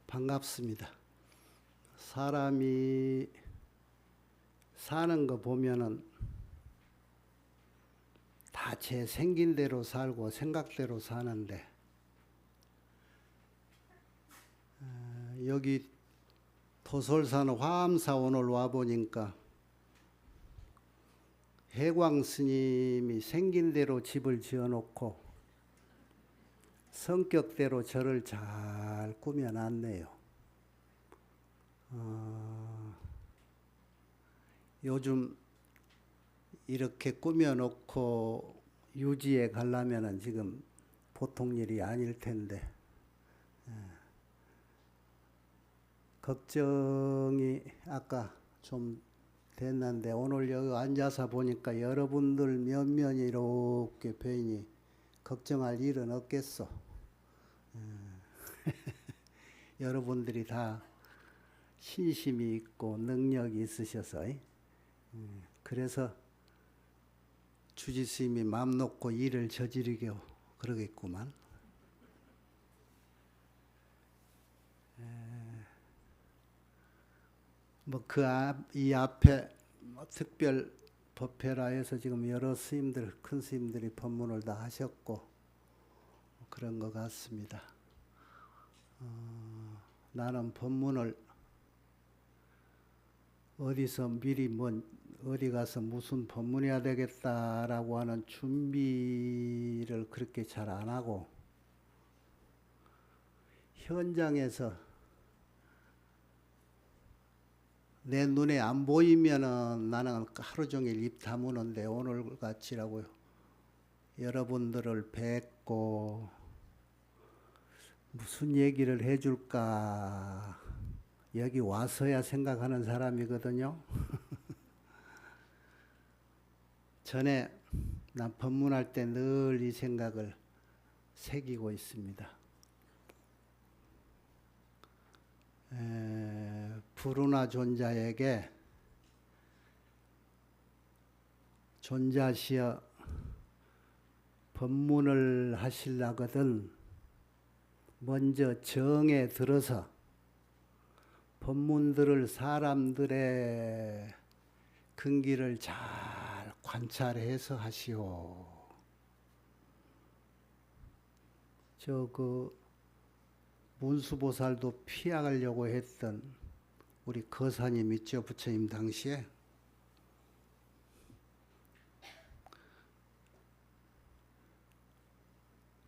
반갑습니다. 사람이 사는 거 보면은 다 제 생긴 대로 살고 생각대로 사는데, 여기 도솔산 화암사 오늘 와보니까 해광 스님이 생긴 대로 집을 지어놓고 성격대로 저를 잘 꾸며놨네요. 요즘 이렇게 꾸며놓고 유지해 가려면은 지금 보통 일이 아닐 텐데, 걱정이 아까 좀 됐는데, 오늘 여기 앉아서 보니까 여러분들 면면이 이렇게 보이니 걱정할 일은 없겠어. 여러분들이 다 신심이 있고 능력이 있으셔서, 그래서 주지스님이 맘 놓고 일을 저지르게 그러겠구만. 이 앞에 특별 법회라 해서 지금 여러 스님들, 큰 스님들이 법문을 다 하셨고 그런 것 같습니다. 나는 법문을 어디서 미리 어디 가서 무슨 법문해야 되겠다라고 하는 준비를 그렇게 잘 안 하고, 현장에서 내 눈에 안 보이면은 나는 하루 종일 입 다무는데, 오늘 같이라고요. 여러분들을 뵙고 무슨 얘기를 해줄까 여기 와서야 생각하는 사람이거든요. 전에 난 법문할 때 늘 이 생각을 새기고 있습니다. 불운하 존자에게 존자시여 법문을 하시려거든 먼저 정에 들어서 법문 들을 사람들의 근기를 잘 관찰해서 하시오. 문수보살도 피하려고 했던 우리 거사님 있죠, 부처님 당시에.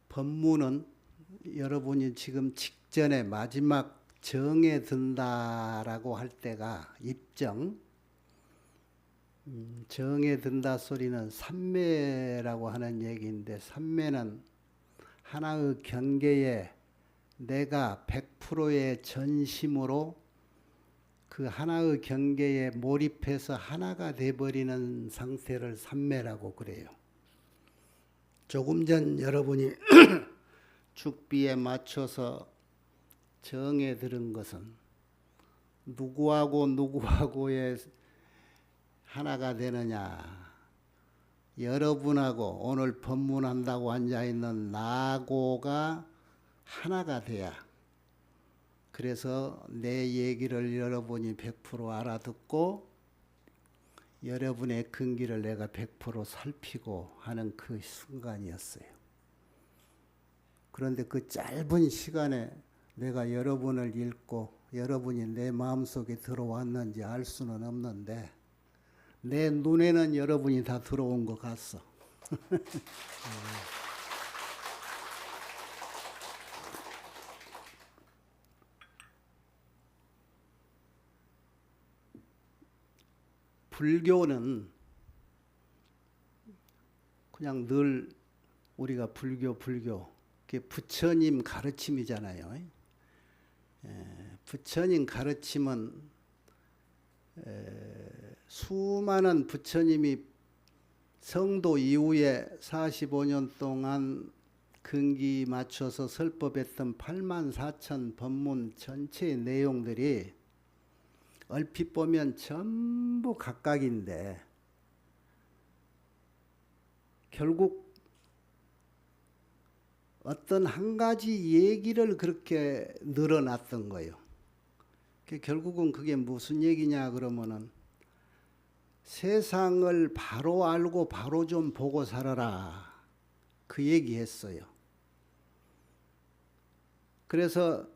법문은 여러분이 지금 직전에 마지막 정에 든다라고 할 때가 입정, 정에 든다 소리는 삼매라고 하는 얘기인데, 삼매는 하나의 경계에 내가 100%의 전심으로 그 하나의 경계에 몰입해서 하나가 돼버리는 상태를 삼매라고 그래요. 조금 전 여러분이 죽비에 맞춰서 정에 들은 것은 누구하고의 하나가 되느냐, 여러분하고 오늘 법문한다고 앉아있는 나고가 하나가 돼야, 그래서 내 얘기를 여러분이 100% 알아듣고 여러분의 근기를 내가 100% 살피고 하는 그 순간이었어요. 그런데 그 짧은 시간에 내가 여러분을 읽고 여러분이 내 마음속에 들어왔는지 알 수는 없는데, 내 눈에는 여러분이 다 들어온 것 같소. 불교는 그냥 늘 우리가 불교 그게 부처님 가르침이잖아요. 부처님 가르침은 수많은 부처님이 성도 이후에 45년 동안 근기 맞춰서 설법했던 84,000 법문 전체의 내용들이 얼핏 보면 전부 각각인데, 결국 어떤 한 가지 얘기를 그렇게 늘어놨던 거예요. 결국은 그게 무슨 얘기냐 그러면은 세상을 바로 알고 바로 좀 보고 살아라. 그 얘기했어요. 그래서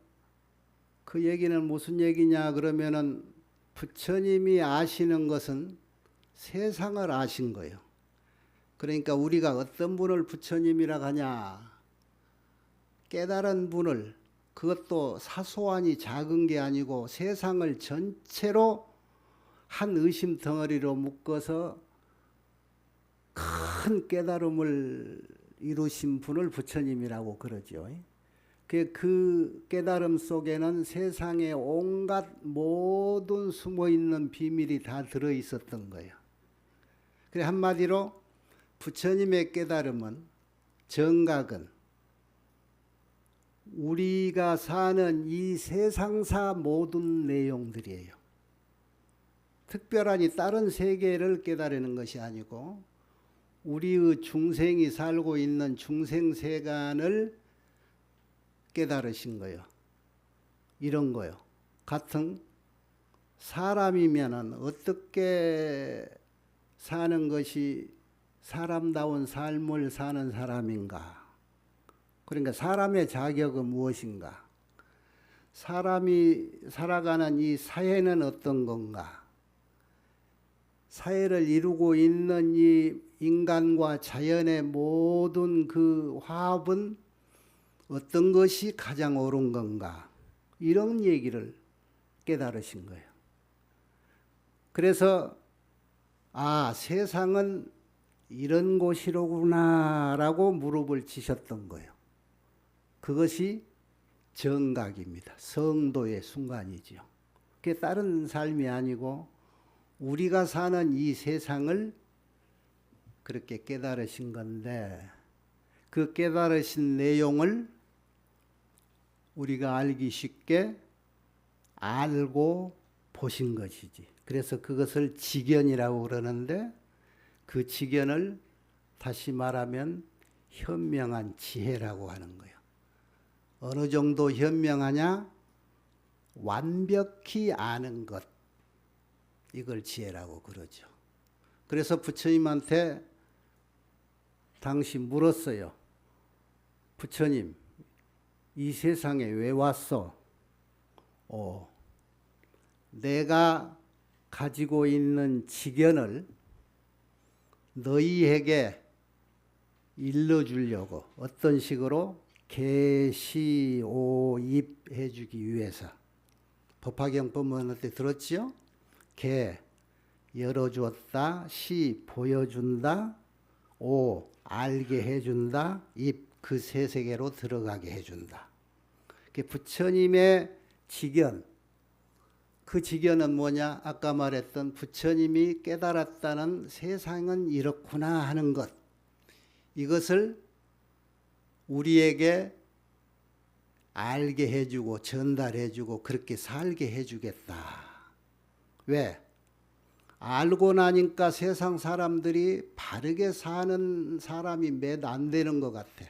그 얘기는 무슨 얘기냐 그러면은 부처님이 아시는 것은 세상을 아신 거예요. 그러니까 우리가 어떤 분을 부처님이라고 하냐. 깨달은 분을, 그것도 사소하니 작은 게 아니고 세상을 전체로 한 의심 덩어리로 묶어서 큰 깨달음을 이루신 분을 부처님이라고 그러죠. 그 깨달음 속에는 세상의 온갖 모든 숨어있는 비밀이 다 들어있었던 거예요. 그래 한마디로 부처님의 깨달음은, 정각은 우리가 사는 이 세상사 모든 내용들이에요. 특별하니 다른 세계를 깨달는 것이 아니고 우리의 중생이 살고 있는 중생세간을 깨달으신 거예요. 이런 거요. 같은 사람이면은 어떻게 사는 것이 사람다운 삶을 사는 사람인가? 그러니까 사람의 자격은 무엇인가? 사람이 살아가는 이 사회는 어떤 건가? 사회를 이루고 있는 이 인간과 자연의 모든 그 화합은 어떤 것이 가장 옳은 건가? 이런 얘기를 깨달으신 거예요. 그래서 세상은 이런 곳이로구나 라고 무릎을 치셨던 거예요. 그것이 정각입니다. 성도의 순간이지요. 그게 다른 삶이 아니고 우리가 사는 이 세상을 그렇게 깨달으신 건데, 그 깨달으신 내용을 우리가 알기 쉽게 알고 보신 것이지. 그래서 그것을 지견이라고 그러는데, 그 지견을 다시 말하면 현명한 지혜라고 하는 거예요. 어느 정도 현명하냐? 완벽히 아는 것. 이걸 지혜라고 그러죠. 그래서 부처님한테 당시 물었어요. 부처님, 이 세상에 왜 왔어? 내가 가지고 있는 지견을 너희에게 일러주려고. 어떤 식으로? 계시오입해 주기 위해서. 법화경법문 때 들었지요? 계, 열어주었다. 시, 보여준다. 오, 알게 해준다. 입, 그 세 세계로 들어가게 해준다. 부처님의 지견, 그 지견은 뭐냐? 아까 말했던 부처님이 깨달았다는 세상은 이렇구나 하는 것. 이것을 우리에게 알게 해주고 전달해주고 그렇게 살게 해주겠다. 왜? 알고 나니까 세상 사람들이 바르게 사는 사람이 몇 안 되는 것 같아.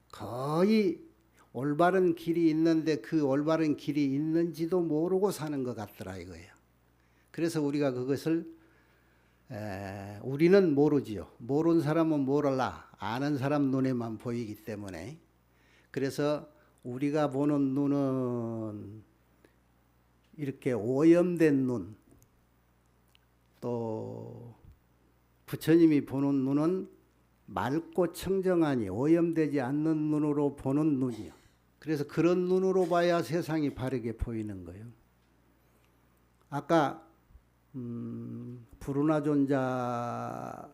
거의 올바른 길이 있는데 그 올바른 길이 있는지도 모르고 사는 것 같더라 이거예요. 그래서 우리가 그것을 우리는 모르지요. 모르는 사람은 모를라. 아는 사람 눈에만 보이기 때문에. 그래서 우리가 보는 눈은 이렇게 오염된 눈, 또 부처님이 보는 눈은 맑고 청정하니 오염되지 않는 눈으로 보는 눈이요. 그래서 그런 눈으로 봐야 세상이 바르게 보이는 거예요. 아까 불운하 존자한테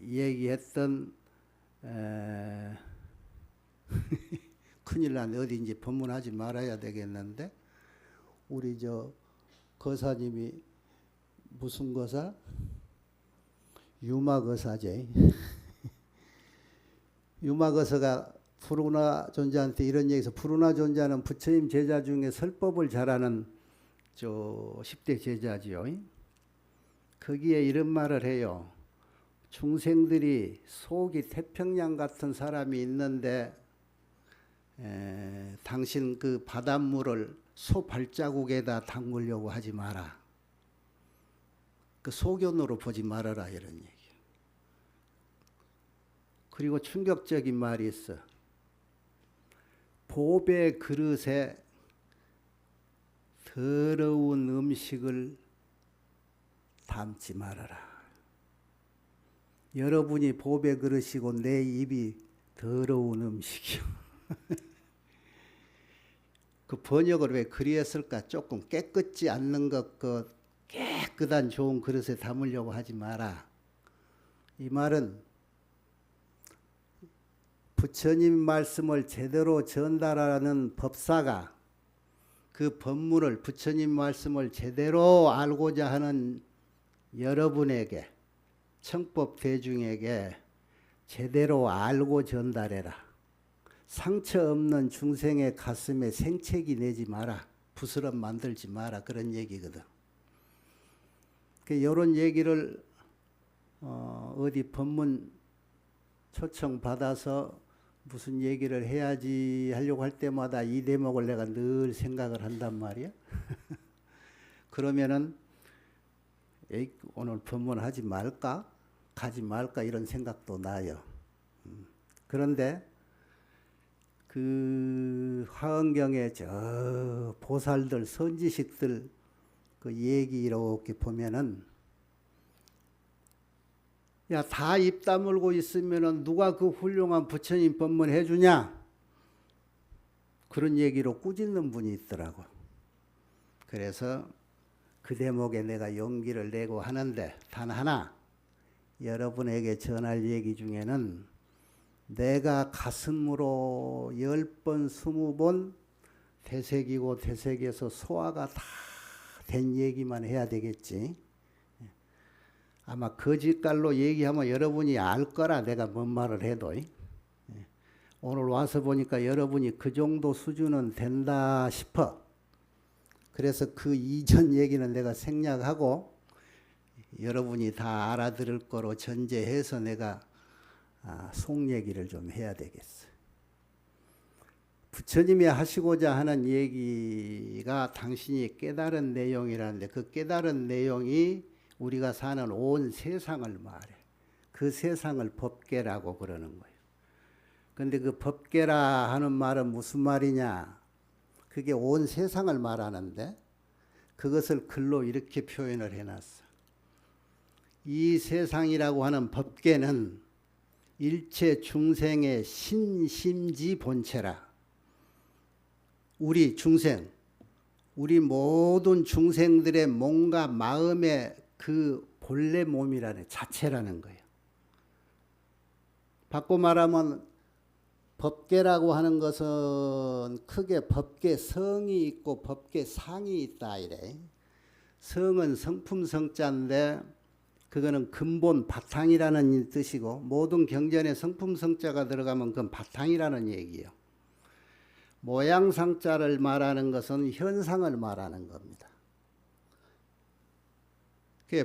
얘기했던 큰일 났네. 어디인지 법문하지 말아야 되겠는데, 우리 저 거사님이 무슨 거사? 유마거사제. 유마거사가 불운하 존자한테 이런 얘기해서, 불운하 존자는 부처님 제자 중에 설법을 잘하는 10대 제자지요. 거기에 이런 말을 해요. 중생들이 속이 태평양 같은 사람이 있는데 당신 그 바닷물을 소 발자국에다 담그려고 하지 마라. 그 소견으로 보지 말아라 이런 얘기예요. 그리고 충격적인 말이 있어. 보배 그릇에 더러운 음식을 담지 말아라. 여러분이 보배 그릇이고 내 입이 더러운 음식이요. 그 번역을 왜 그리 했을까? 조금 깨끗지 않는 것, 그 깨끗한 좋은 그릇에 담으려고 하지 마라. 이 말은 부처님 말씀을 제대로 전달하는 법사가 그 법문을 부처님 말씀을 제대로 알고자 하는 여러분에게 청법 대중에게 제대로 알고 전달해라. 상처 없는 중생의 가슴에 생채기 내지 마라. 부스럼 만들지 마라. 그런 얘기거든. 이런 얘기를 어디 법문 초청 받아서 무슨 얘기를 해야지 하려고 할 때마다 이 대목을 내가 늘 생각을 한단 말이야. 그러면은 에이, 오늘 법문 하지 말까? 가지 말까? 이런 생각도 나요. 그런데 그 화엄경에 저 보살들 선지식들 그 얘기 이렇게 보면은 야, 다 입 다물고 있으면은 누가 그 훌륭한 부처님 법문 해주냐? 그런 얘기로 꾸짖는 분이 있더라고. 그래서 그 대목에 내가 용기를 내고 하는데 단 하나 여러분에게 전할 얘기 중에는 내가 가슴으로 10번, 20번 되새기고 되새겨서 소화가 다 된 얘기만 해야 되겠지. 아마 거짓말로 얘기하면 여러분이 알 거라 내가 뭔 말을 해도. 오늘 와서 보니까 여러분이 그 정도 수준은 된다 싶어. 그래서 그 이전 얘기는 내가 생략하고 여러분이 다 알아들을 거로 전제해서 내가 속 얘기를 좀 해야 되겠어. 부처님이 하시고자 하는 얘기가 당신이 깨달은 내용이라는데 그 깨달은 내용이 우리가 사는 온 세상을 말해. 그 세상을 법계라고 그러는 거예요. 그런데 그 법계라 하는 말은 무슨 말이냐? 그게 온 세상을 말하는데 그것을 글로 이렇게 표현을 해놨어. 이 세상이라고 하는 법계는 일체 중생의 신심지 본체라. 우리 중생, 우리 모든 중생들의 몸과 마음의 그 본래 몸이라는 자체라는 거예요. 바꿔 말하면 법계라고 하는 것은 크게 법계 성이 있고 법계 상이 있다 이래. 성은 성품성자인데 그거는 근본 바탕이라는 뜻이고 모든 경전에 성품성자가 들어가면 그건 바탕이라는 얘기예요. 모양상자를 말하는 것은 현상을 말하는 겁니다.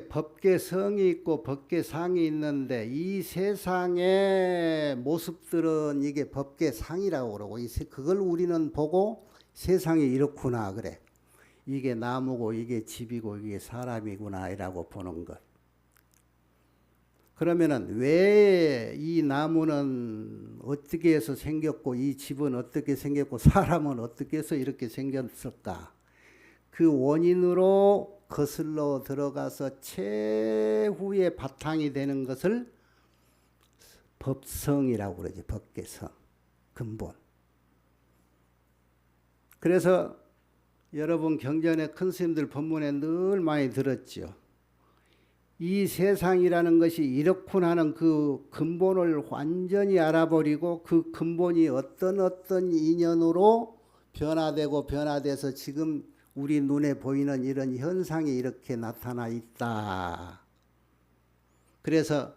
법계성이 있고 법계상이 있는데 이 세상의 모습들은 이게 법계상이라고 그러고 그걸 우리는 보고 세상이 이렇구나 그래. 이게 나무고 이게 집이고 이게 사람이구나 이라고 보는 것. 그러면은 왜 이 나무는 어떻게 해서 생겼고 이 집은 어떻게 생겼고 사람은 어떻게 해서 이렇게 생겼을까? 그 원인으로 거슬러 들어가서 최후의 바탕이 되는 것을 법성이라고 그러지. 법계성, 근본. 그래서 여러분 경전의 큰 스님들 법문에 늘 많이 들었죠. 이 세상이라는 것이 이렇군 하는 그 근본을 완전히 알아버리고 그 근본이 어떤 인연으로 변화되고 변화돼서 지금 우리 눈에 보이는 이런 현상이 이렇게 나타나 있다. 그래서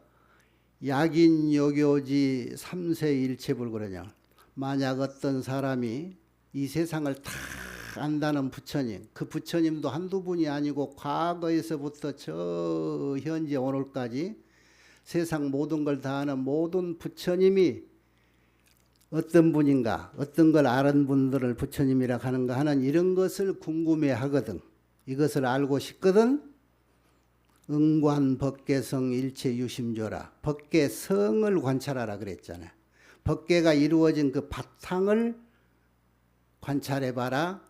약인요교지 3세 일체불 만약 어떤 사람이 이 세상을 다 안다는 부처님, 그 부처님도 한두 분이 아니고 과거에서부터 저 현재 오늘까지 세상 모든 걸 다 아는 모든 부처님이 어떤 분인가, 어떤 걸 아는 분들을 부처님이라 하는가 하는 이런 것을 궁금해 하거든. 이것을 알고 싶거든. 응관 법계성 일체 유심조라. 법계성을 관찰하라 그랬잖아. 법계가 이루어진 그 바탕을 관찰해봐라.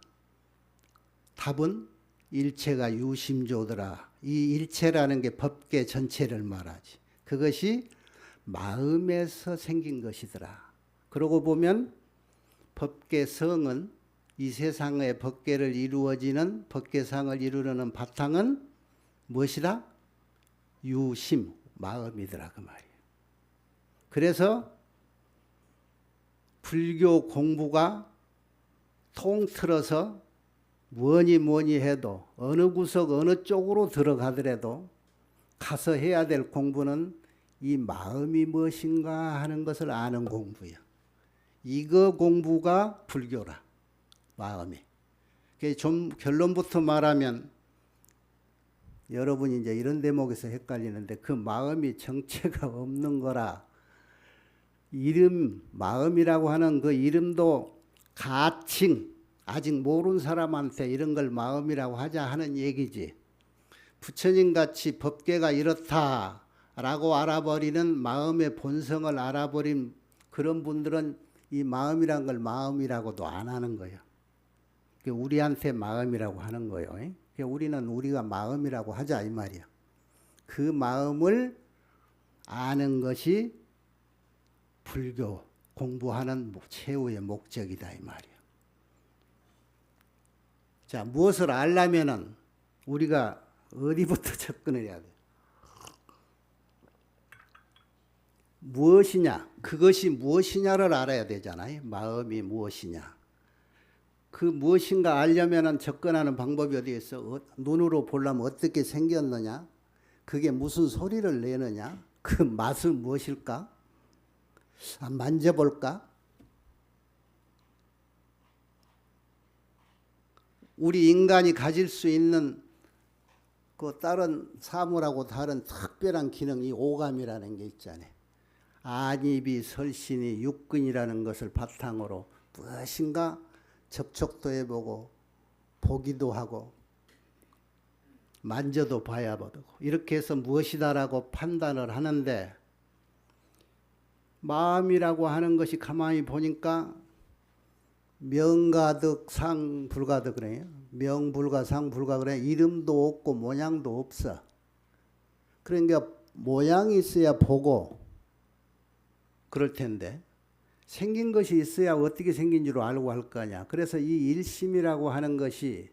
답은 일체가 유심조더라. 이 일체라는 게 법계 전체를 말하지. 그것이 마음에서 생긴 것이더라. 그러고 보면 법계성은 이 세상의 법계를 이루어지는 법계상을 이루려는 바탕은 무엇이다? 유심, 마음이더라 그 말이에요. 그래서 불교 공부가 통틀어서 뭐니 해도 어느 구석 어느 쪽으로 들어가더라도 가서 해야 될 공부는 이 마음이 무엇인가 하는 것을 아는 공부야. 이거 공부가 불교라. 마음이. 좀 결론부터 말하면 여러분이 이제 이런 대목에서 헷갈리는데 그 마음이 정체가 없는 거라. 이름, 마음이라고 하는 그 이름도 가칭, 아직 모르는 사람한테 이런 걸 마음이라고 하자 하는 얘기지. 부처님같이 법계가 이렇다라고 알아버리는 마음의 본성을 알아버린 그런 분들은 이 마음이란 걸 마음이라고도 안 하는 거예요. 우리한테 마음이라고 하는 거예요. 우리는 우리가 마음이라고 하자 이 말이야. 그 마음을 아는 것이 불교 공부하는 최후의 목적이다 이 말이야. 자, 무엇을 알려면은 우리가 어디부터 접근을 해야 돼? 무엇이냐? 그것이 무엇이냐를 알아야 되잖아요. 마음이 무엇이냐? 그 무엇인가 알려면은 접근하는 방법이 어디 있어? 눈으로 보려면 어떻게 생겼느냐? 그게 무슨 소리를 내느냐? 그 맛은 무엇일까? 만져볼까? 우리 인간이 가질 수 있는 그 다른 사물하고 다른 특별한 기능, 이 오감이라는 게 있잖아요. 안입이 설신이 육근이라는 것을 바탕으로 무엇인가 접촉도 해보고 보기도 하고 만져도 봐야 보고 이렇게 해서 무엇이다라고 판단을 하는데 마음이라고 하는 것이 가만히 보니까 명가득 상불가득 그래요. 명불가 상불가 그래. 이름도 없고 모양도 없어. 그러니까 모양이 있어야 보고 그럴 텐데 생긴 것이 있어야 어떻게 생긴 줄 알고 할 거 아니야. 그래서 이 일심이라고 하는 것이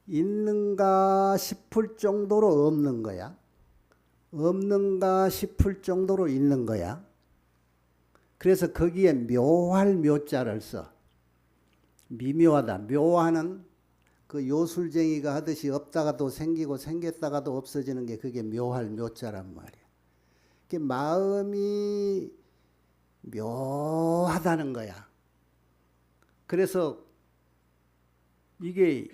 있는가 싶을 정도로 없는 거야. 없는가 싶을 정도로 있는 거야. 그래서 거기에 묘할 묘자를 써. 미묘하다. 묘하는 그 요술쟁이가 하듯이 없다가도 생기고 생겼다가도 없어지는 게 그게 묘할 묘자란 말이야. 마음이 묘하다는 거야. 그래서 이게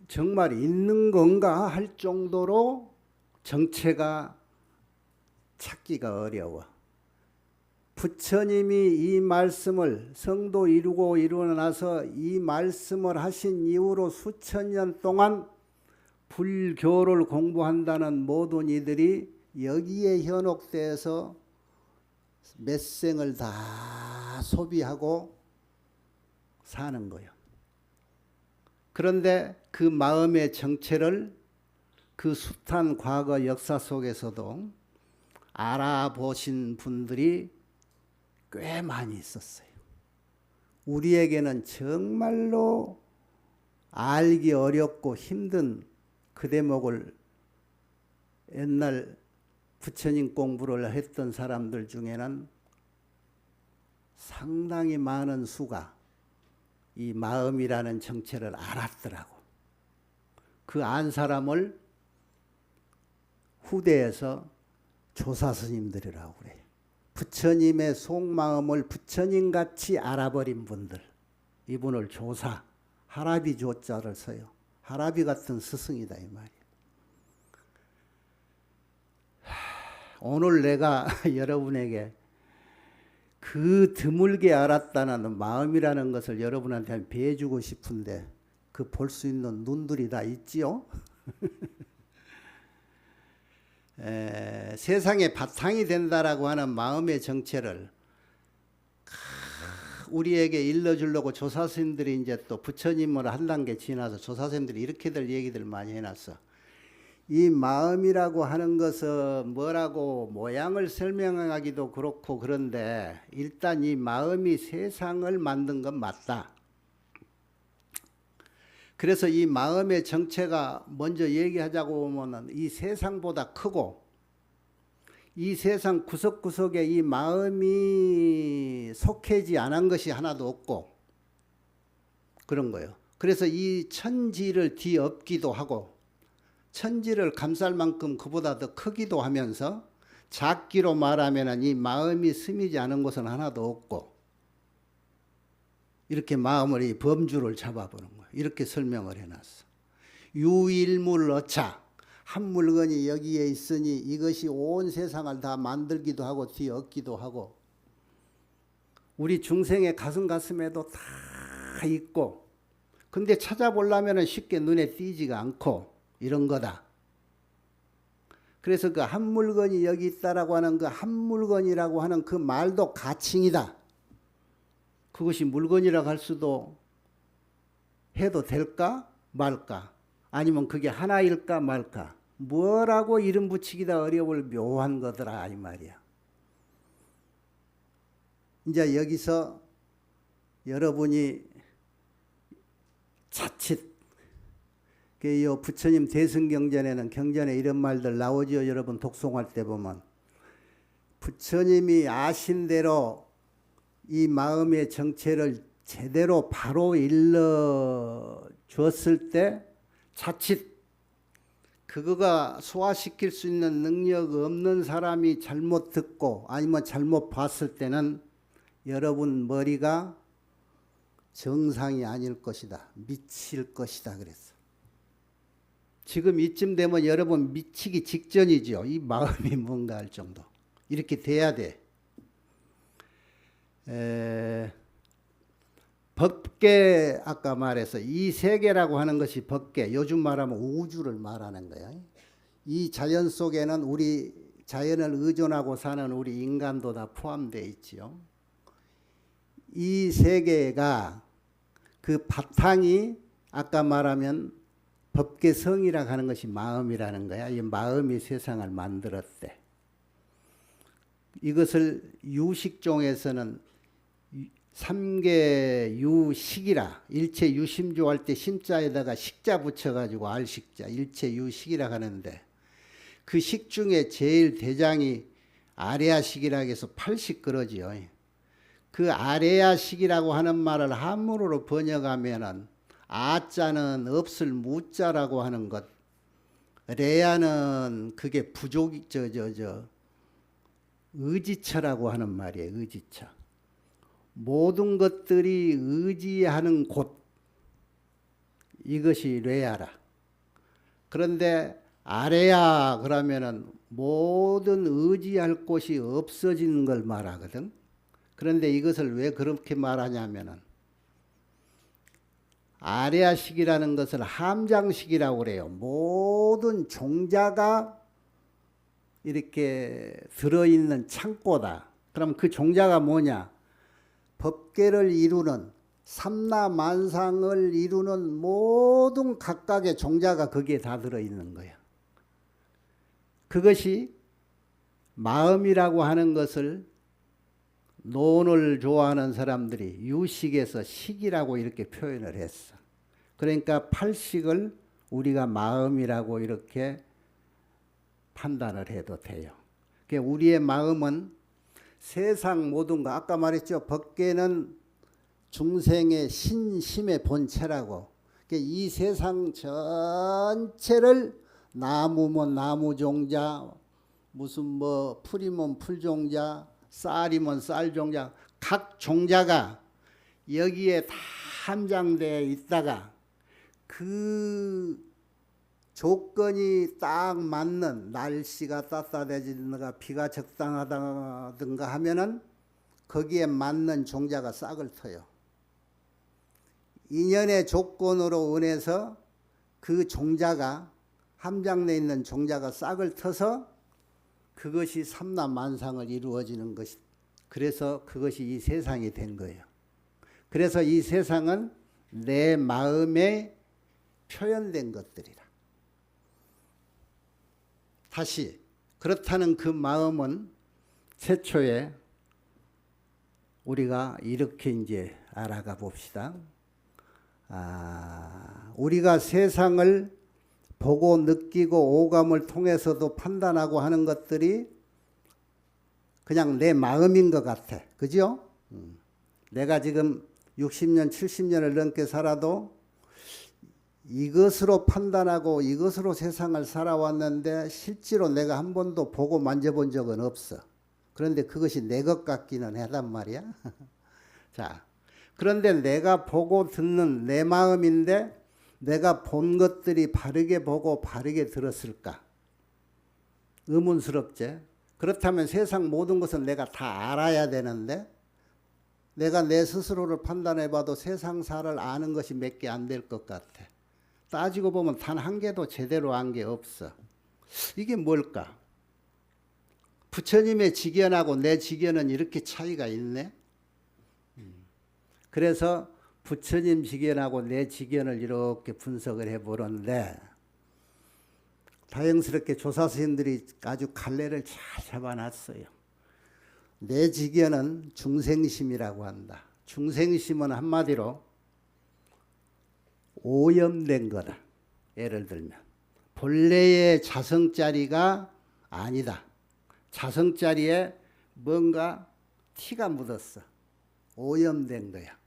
정말 있는 건가 할 정도로 정체가 찾기가 어려워. 부처님이 이 말씀을 성도 이루고 나서 이 말씀을 하신 이후로 수천 년 동안 불교를 공부한다는 모든 이들이 여기에 현혹돼서 몇 생을 다 소비하고 사는 거예요. 그런데 그 마음의 정체를 그 숱한 과거 역사 속에서도 알아보신 분들이 꽤 많이 있었어요. 우리에게는 정말로 알기 어렵고 힘든 그 대목을 옛날 부처님 공부를 했던 사람들 중에는 상당히 많은 수가 이 마음이라는 정체를 알았더라고. 그 안 사람을 후대에서 조사 스님들이라고 그래요. 부처님의 속마음을 부처님같이 알아버린 분들, 이분을 조사, 하라비 조자를 써요. 하라비 같은 스승이다 이 말이에요. 오늘 내가 여러분에게 그 드물게 알았다는 마음이라는 것을 여러분한테 배워주고 싶은데 그 볼 수 있는 눈들이 다 있지요? 세상의 바탕이 된다라고 하는 마음의 정체를 우리에게 일러주려고 조사선생들이 이제 또 부처님을 한 단계 지나서 조사선생들이 이렇게들 얘기들 많이 해놨어. 이 마음이라고 하는 것은 뭐라고 모양을 설명하기도 그렇고 그런데 일단 이 마음이 세상을 만든 건 맞다. 그래서 이 마음의 정체가 먼저 얘기하자고 보면 이 세상보다 크고 이 세상 구석구석에 이 마음이 속해지 않은 것이 하나도 없고 그런 거예요. 그래서 이 천지를 뒤엎기도 하고 천지를 감쌀 만큼 그보다 더 크기도 하면서 작기로 말하면 이 마음이 스미지 않은 곳은 하나도 없고 이렇게 마음을 이 범주를 잡아보는 거예요. 이렇게 설명을 해놨어. 유일물어차 한 물건이 여기에 있으니 이것이 온 세상을 다 만들기도 하고 뒤엎기도 하고 우리 중생의 가슴에도 다 있고 근데 찾아보려면 쉽게 눈에 띄지가 않고 이런 거다. 그래서 그 한 물건이 여기 있다라고 하는 그 한 물건이라고 하는 그 말도 가칭이다. 그것이 물건이라고 할 수도 해도 될까 말까 아니면 그게 하나일까 말까 뭐라고 이름 붙이기다 어려울 묘한 거더라 이 말이야. 이제 여기서 여러분이 자칫 그 부처님 대승경전에는 경전에 이런 말들 나오죠. 여러분 독송할 때 보면 부처님이 아신 대로 이 마음의 정체를 제대로 바로 일러 주었을 때 자칫 그거가 소화시킬 수 있는 능력 없는 사람이 잘못 듣고 아니면 잘못 봤을 때는 여러분 머리가 정상이 아닐 것이다. 미칠 것이다 그랬어. 지금 이쯤 되면 여러분 미치기 직전이죠. 이 마음이 뭔가 할 정도. 이렇게 돼야 돼. 법계 아까 말해서 이 세계라고 하는 것이 법계 요즘 말하면 우주를 말하는 거야. 이 자연 속에는 우리 자연을 의존하고 사는 우리 인간도 다 포함되어 있지요. 이 세계가 그 바탕이 아까 말하면 법계성이라고 하는 것이 마음이라는 거야. 이 마음이 세상을 만들었대. 이것을 유식종에서는 삼계유식이라 일체 유심조 할 때 심자에다가 식자 붙여가지고 알식자 일체유식이라 하는데 그 식 중에 제일 대장이 아레아식이라고 해서 8식 그러지요. 그 아레아식이라고 하는 말을 한문으로 번역하면은 아자는 없을 무자라고 하는 것 레아는 그게 부족이 의지처라고 하는 말이에요. 의지처. 모든 것들이 의지하는 곳 이것이 레아라. 그런데 아래야 그러면은 모든 의지할 곳이 없어지는 걸 말하거든. 그런데 이것을 왜 그렇게 말하냐면은 아레아식이라는 것을 함장식이라고 그래요. 모든 종자가 이렇게 들어있는 창고다. 그럼 그 종자가 뭐냐? 법계를 이루는 삼라만상을 이루는 모든 각각의 종자가 거기에 다 들어있는 거야. 그것이 마음이라고 하는 것을 논을 좋아하는 사람들이 유식에서 식이라고 이렇게 표현을 했어. 그러니까 팔식을 우리가 마음이라고 이렇게 판단을 해도 돼요. 그러니까 우리의 마음은 세상 모든 거 아까 말했죠. 법계는 중생의 신심의 본체라고. 그러니까 이 세상 전체를 나무면 나무 종자, 무슨 뭐 풀이면 풀 종자, 쌀이면 쌀 종자, 각 종자가 여기에 다 함장되어 있다가 그 조건이 딱 맞는 날씨가 따뜻해지든가 비가 적당하다든가 하면은 거기에 맞는 종자가 싹을 터요. 인연의 조건으로 인해서 그 종자가 함장돼 있는 종자가 싹을 터서 그것이 삼라만상을 이루어지는 것이, 그래서 그것이 이 세상이 된 거예요. 그래서 이 세상은 내 마음에 표현된 것들이라. 다시 그렇다는 그 마음은 최초에 우리가 이렇게 이제 알아가 봅시다. 우리가 세상을 보고 느끼고 오감을 통해서도 판단하고 하는 것들이 그냥 내 마음인 것 같아. 그죠? 내가 지금 60년, 70년을 넘게 살아도 이것으로 판단하고 이것으로 세상을 살아왔는데 실제로 내가 한 번도 보고 만져본 적은 없어. 그런데 그것이 내 것 같기는 하단 말이야. 자, 그런데 내가 보고 듣는 내 마음인데 내가 본 것들이 바르게 보고 바르게 들었을까? 의문스럽지? 그렇다면 세상 모든 것은 내가 다 알아야 되는데 내가 내 스스로를 판단해봐도 세상사를 아는 것이 몇 개 안 될 것 같아. 따지고 보면 단 한 개도 제대로 안 게 없어. 이게 뭘까? 부처님의 지견하고 내 지견은 이렇게 차이가 있네. 그래서 부처님 지견하고 내 지견을 이렇게 분석을 해보는데 다행스럽게 조사 스님들이 아주 갈래를 잘 잡아놨어요. 내 지견은 중생심이라고 한다. 중생심은 한마디로 오염된 거다. 예를 들면 본래의 자성자리가 아니다. 자성자리에 뭔가 티가 묻었어. 오염된 거야.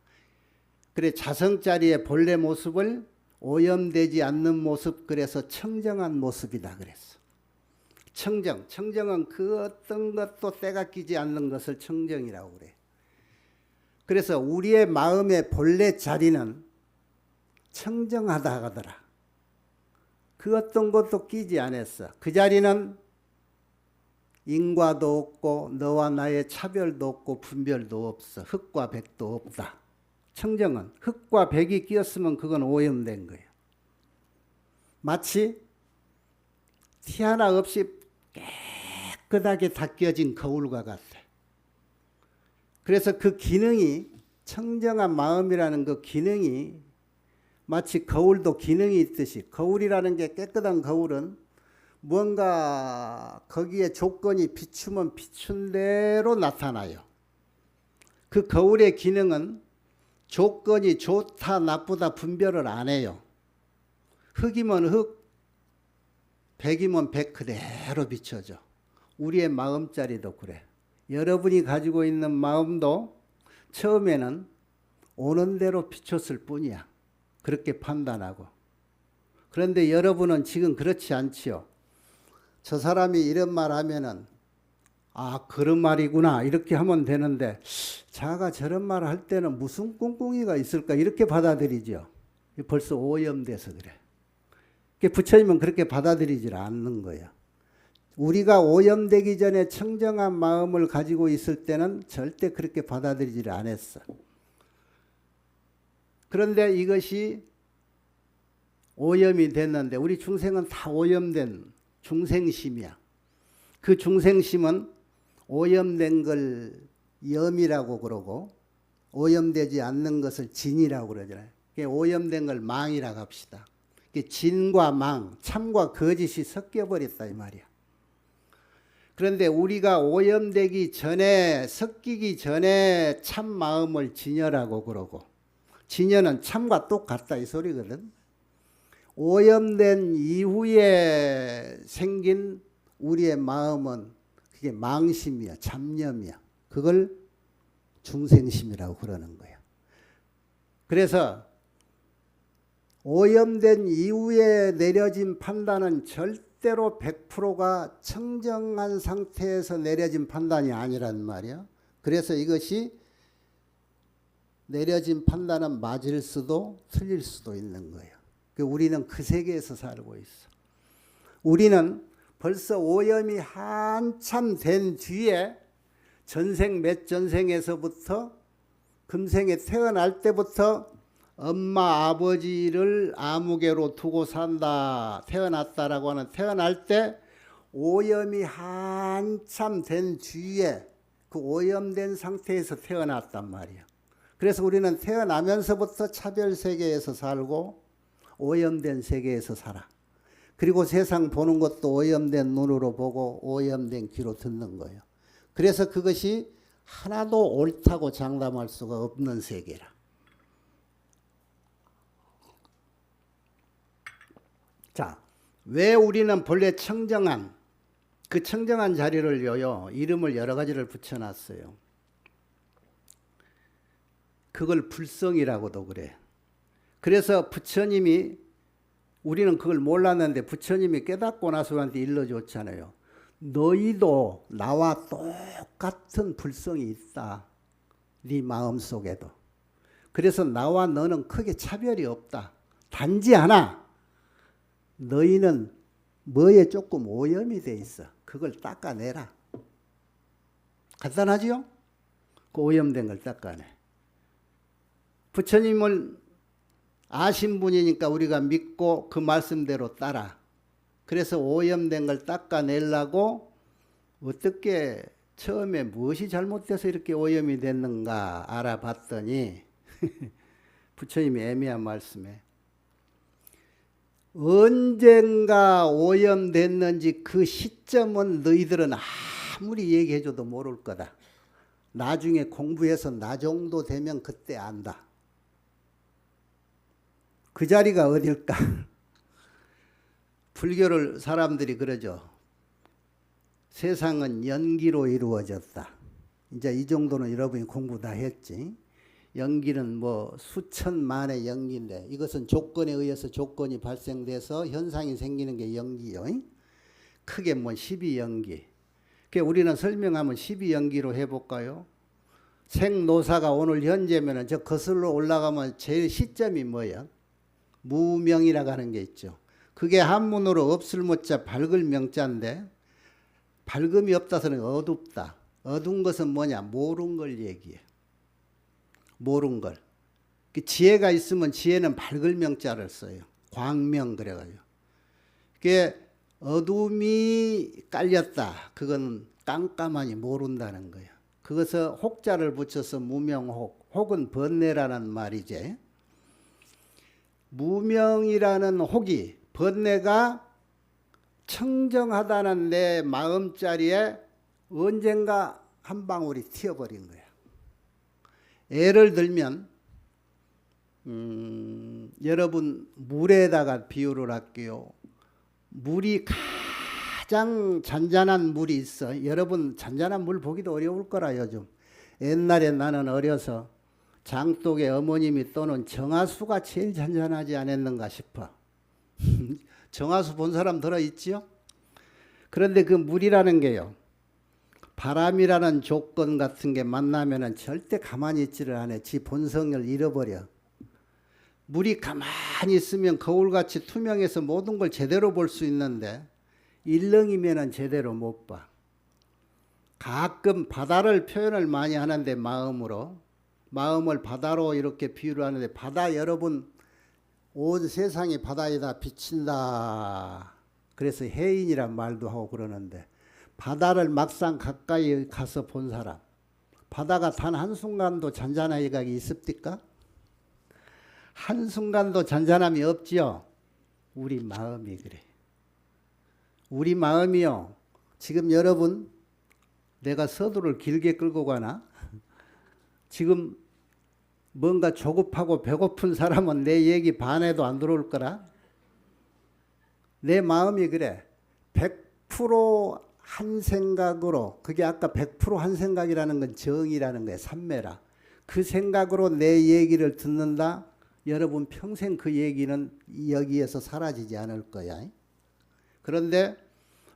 그래 자성자리의 본래 모습을 오염되지 않는 모습, 그래서 청정한 모습이다 그랬어. 청정은 그 어떤 것도 때가 끼지 않는 것을 청정이라고 그래. 그래서 우리의 마음의 본래 자리는 청정하다 하더라. 그 어떤 것도 끼지 않았어. 그 자리는 인과도 없고 너와 나의 차별도 없고 분별도 없어. 흑과 백도 없다. 청정은 흑과 백이 끼었으면 그건 오염된 거예요. 마치 티 하나 없이 깨끗하게 닦여진 거울과 같아. 그래서 그 기능이, 청정한 마음이라는 그 기능이 마치 거울도 기능이 있듯이, 거울이라는 게, 깨끗한 거울은 뭔가 거기에 조건이 비추면 비춘 대로 나타나요. 그 거울의 기능은 조건이 좋다 나쁘다 분별을 안 해요. 흑이면 흑, 백이면 백 그대로 비춰져. 우리의 마음자리도 그래. 여러분이 가지고 있는 마음도 처음에는 오는 대로 비췄을 뿐이야. 그렇게 판단하고. 그런데 여러분은 지금 그렇지 않지요. 저 사람이 이런 말 하면은 그런 말이구나 이렇게 하면 되는데 자가 저런 말을 할 때는 무슨 꿍꿍이가 있을까 이렇게 받아들이죠. 벌써 오염돼서 그래. 부처님은 그렇게 받아들이질 않는 거예요. 우리가 오염되기 전에 청정한 마음을 가지고 있을 때는 절대 그렇게 받아들이질 않았어. 그런데 이것이 오염이 됐는데 우리 중생은 다 오염된 중생심이야. 그 중생심은 오염된 걸 염이라고 그러고 오염되지 않는 것을 진이라고 그러잖아요. 오염된 걸 망이라고 합시다. 진과 망, 참과 거짓이 섞여버렸다 이 말이야. 그런데 우리가 오염되기 전에, 섞이기 전에 참 마음을 진여라고 그러고, 진여는 참과 똑같다 이 소리거든. 오염된 이후에 생긴 우리의 마음은 그게 망심이야, 잡념이야. 그걸 중생심이라고 그러는 거야. 그래서 오염된 이후에 내려진 판단은 절대로 100%가 청정한 상태에서 내려진 판단이 아니란 말이야. 그래서 이것이 내려진 판단은 맞을 수도 틀릴 수도 있는 거예요. 우리는 그 세계에서 살고 있어. 우리는 벌써 오염이 한참 된 뒤에 전생 몇 전생에서부터 금생에 태어날 때부터 엄마 아버지를 아무개로 두고 산다 태어났다라고 하는 태어날 때 오염이 한참 된 뒤에 그 오염된 상태에서 태어났단 말이야. 그래서 우리는 태어나면서부터 차별 세계에서 살고 오염된 세계에서 살아. 그리고 세상 보는 것도 오염된 눈으로 보고 오염된 귀로 듣는 거예요. 그래서 그것이 하나도 옳다고 장담할 수가 없는 세계라. 자, 왜 우리는 본래 청정한 그 청정한 자리를요 이름을 여러 가지를 붙여놨어요. 그걸 불성이라고도 그래. 그래서 부처님이 우리는 그걸 몰랐는데 부처님이 깨닫고 나서 우리한테 일러줬잖아요. 너희도 나와 똑같은 불성이 있다. 네 마음속에도. 그래서 나와 너는 크게 차별이 없다. 단지 하나 너희는 뭐에 조금 오염이 돼 있어. 그걸 닦아내라. 간단하지요? 그 오염된 걸 닦아내. 부처님을 아신 분이니까 우리가 믿고 그 말씀대로 따라. 그래서 오염된 걸 닦아내려고 어떻게 처음에 무엇이 잘못돼서 이렇게 오염이 됐는가 알아봤더니 부처님이 애매한 말씀에 언젠가 오염됐는지 그 시점은 너희들은 아무리 얘기해줘도 모를 거다. 나중에 공부해서 나 정도 되면 그때 안다. 그 자리가 어딜까? 불교를 사람들이 그러죠. 세상은 연기로 이루어졌다. 이제 이 정도는 여러분이 공부 다 했지. 연기는 뭐 수천만의 연기인데 이것은 조건에 의해서 조건이 발생돼서 현상이 생기는 게 연기요. 크게 뭐 12연기. 그러니까 우리는 설명하면 12연기로 해볼까요? 생노사가 오늘 현재면은 저 거슬러 올라가면 제일 시점이 뭐예요? 무명이라고 하는 게 있죠. 그게 한문으로 없을 못자 밝을 명자인데 밝음이 없다서는 어둡다. 어두운 것은 뭐냐? 모르는 걸 얘기해. 모르는 걸. 지혜가 있으면 지혜는 밝을 명자를 써요. 광명 그래가지고. 그게 어둠이 깔렸다. 그건 깜깜하니 모른다는 거예요. 그것을 혹자를 붙여서 무명혹. 혹은 번뇌라는 말이지. 무명이라는 혹이 번뇌가 청정하다는 내 마음자리에 언젠가 한 방울이 튀어버린 거야. 예를 들면 여러분 물에다가 비유를 할게요. 물이 가장 잔잔한 물이 있어. 여러분 잔잔한 물 보기도 어려울 거라 요즘. 옛날에 나는 어려서 장독에 어머님이 떠는 정화수가 제일 잔잔하지 않았는가 싶어. 정화수 본 사람 들어있지요? 그런데 그 물이라는 게요. 바람이라는 조건 같은 게 만나면은 절대 가만히 있지를 않아. 지 본성을 잃어버려. 물이 가만히 있으면 거울같이 투명해서 모든 걸 제대로 볼 수 있는데 일렁이면은 제대로 못 봐. 가끔 바다를 표현을 많이 하는데 마음을 바다로 이렇게 비유를 하는데 바다 여러분 온 세상이 바다에다 비친다. 그래서 해인이란 말도 하고 그러는데 바다를 막상 가까이 가서 본 사람 바다가 단 한순간도 잔잔하기가 있습니까? 한순간도 잔잔함이 없지요. 우리 마음이 그래. 우리 마음이요. 지금 여러분 내가 서두를 길게 끌고 가나? 지금 뭔가 조급하고 배고픈 사람은 내 얘기 반에도 안 들어올 거라. 내 마음이 그래. 100% 한 생각으로, 그게 아까 100% 한 생각이라는 건 정이라는 거야. 삼매라. 그 생각으로 내 얘기를 듣는다. 여러분 평생 그 얘기는 여기에서 사라지지 않을 거야. 그런데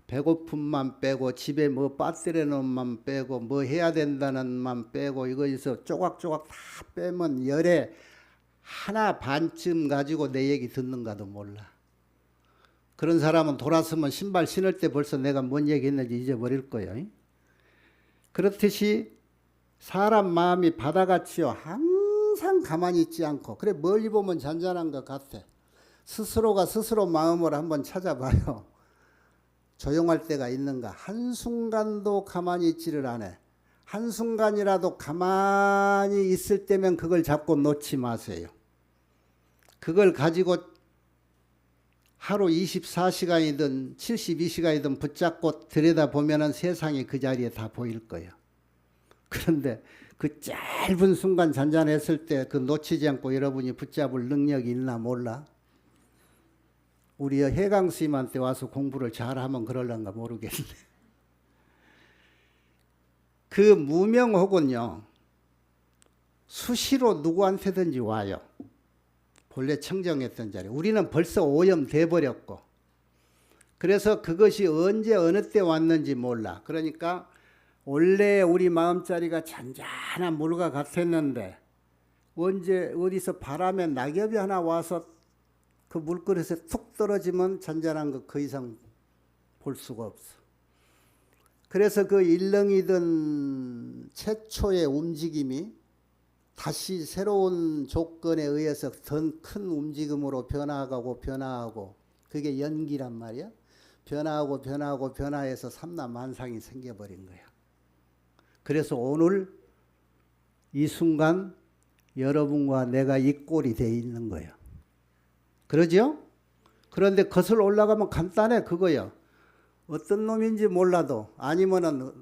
배고픔만 빼고 집에 뭐 빠뜨려 놓은 만 빼고 뭐 해야 된다는 만 빼고 이거에서 조각조각 다 빼면 열에 하나 반쯤 가지고 내 얘기 듣는가도 몰라. 그런 사람은 돌아서면 신발 신을 때 벌써 내가 뭔 얘기했는지 잊어버릴 거예요. 그렇듯이 사람 마음이 바다같이요. 항상 가만히 있지 않고 그래 멀리 보면 잔잔한 것 같아. 스스로가 스스로 마음을 한번 찾아봐요. 조용할 때가 있는가? 한순간도 가만히 있지를 않아. 한순간이라도 가만히 있을 때면 그걸 잡고 놓지 마세요. 그걸 가지고 하루 24시간이든 72시간이든 붙잡고 들여다보면 세상이 그 자리에 다 보일 거예요. 그런데 그 짧은 순간 잔잔했을 때 그 놓치지 않고 여러분이 붙잡을 능력이 있나 몰라? 우리 해강 스님한테 와서 공부를 잘하면 그럴란가 모르겠네. 그 무명혹은요. 수시로 누구한테든지 와요. 본래 청정했던 자리. 우리는 벌써 오염돼 버렸고. 그래서 그것이 언제 어느 때 왔는지 몰라. 그러니까 원래 우리 마음자리가 잔잔한 물과 같았는데 언제 어디서 바람에 낙엽이 하나 와서 그 물그릇에 툭 떨어지면 잔잔한 거 그 이상 볼 수가 없어. 그래서 그 일렁이던 최초의 움직임이 다시 새로운 조건에 의해서 더 큰 움직임으로 변화하고 그게 연기란 말이야. 변화해서 삼라만상이 생겨버린 거야. 그래서 오늘 이 순간 여러분과 내가 이 꼴이 돼 있는 거예요. 그러죠? 그런데 거슬러 올라가면 간단해 그거요. 어떤 놈인지 몰라도 아니면은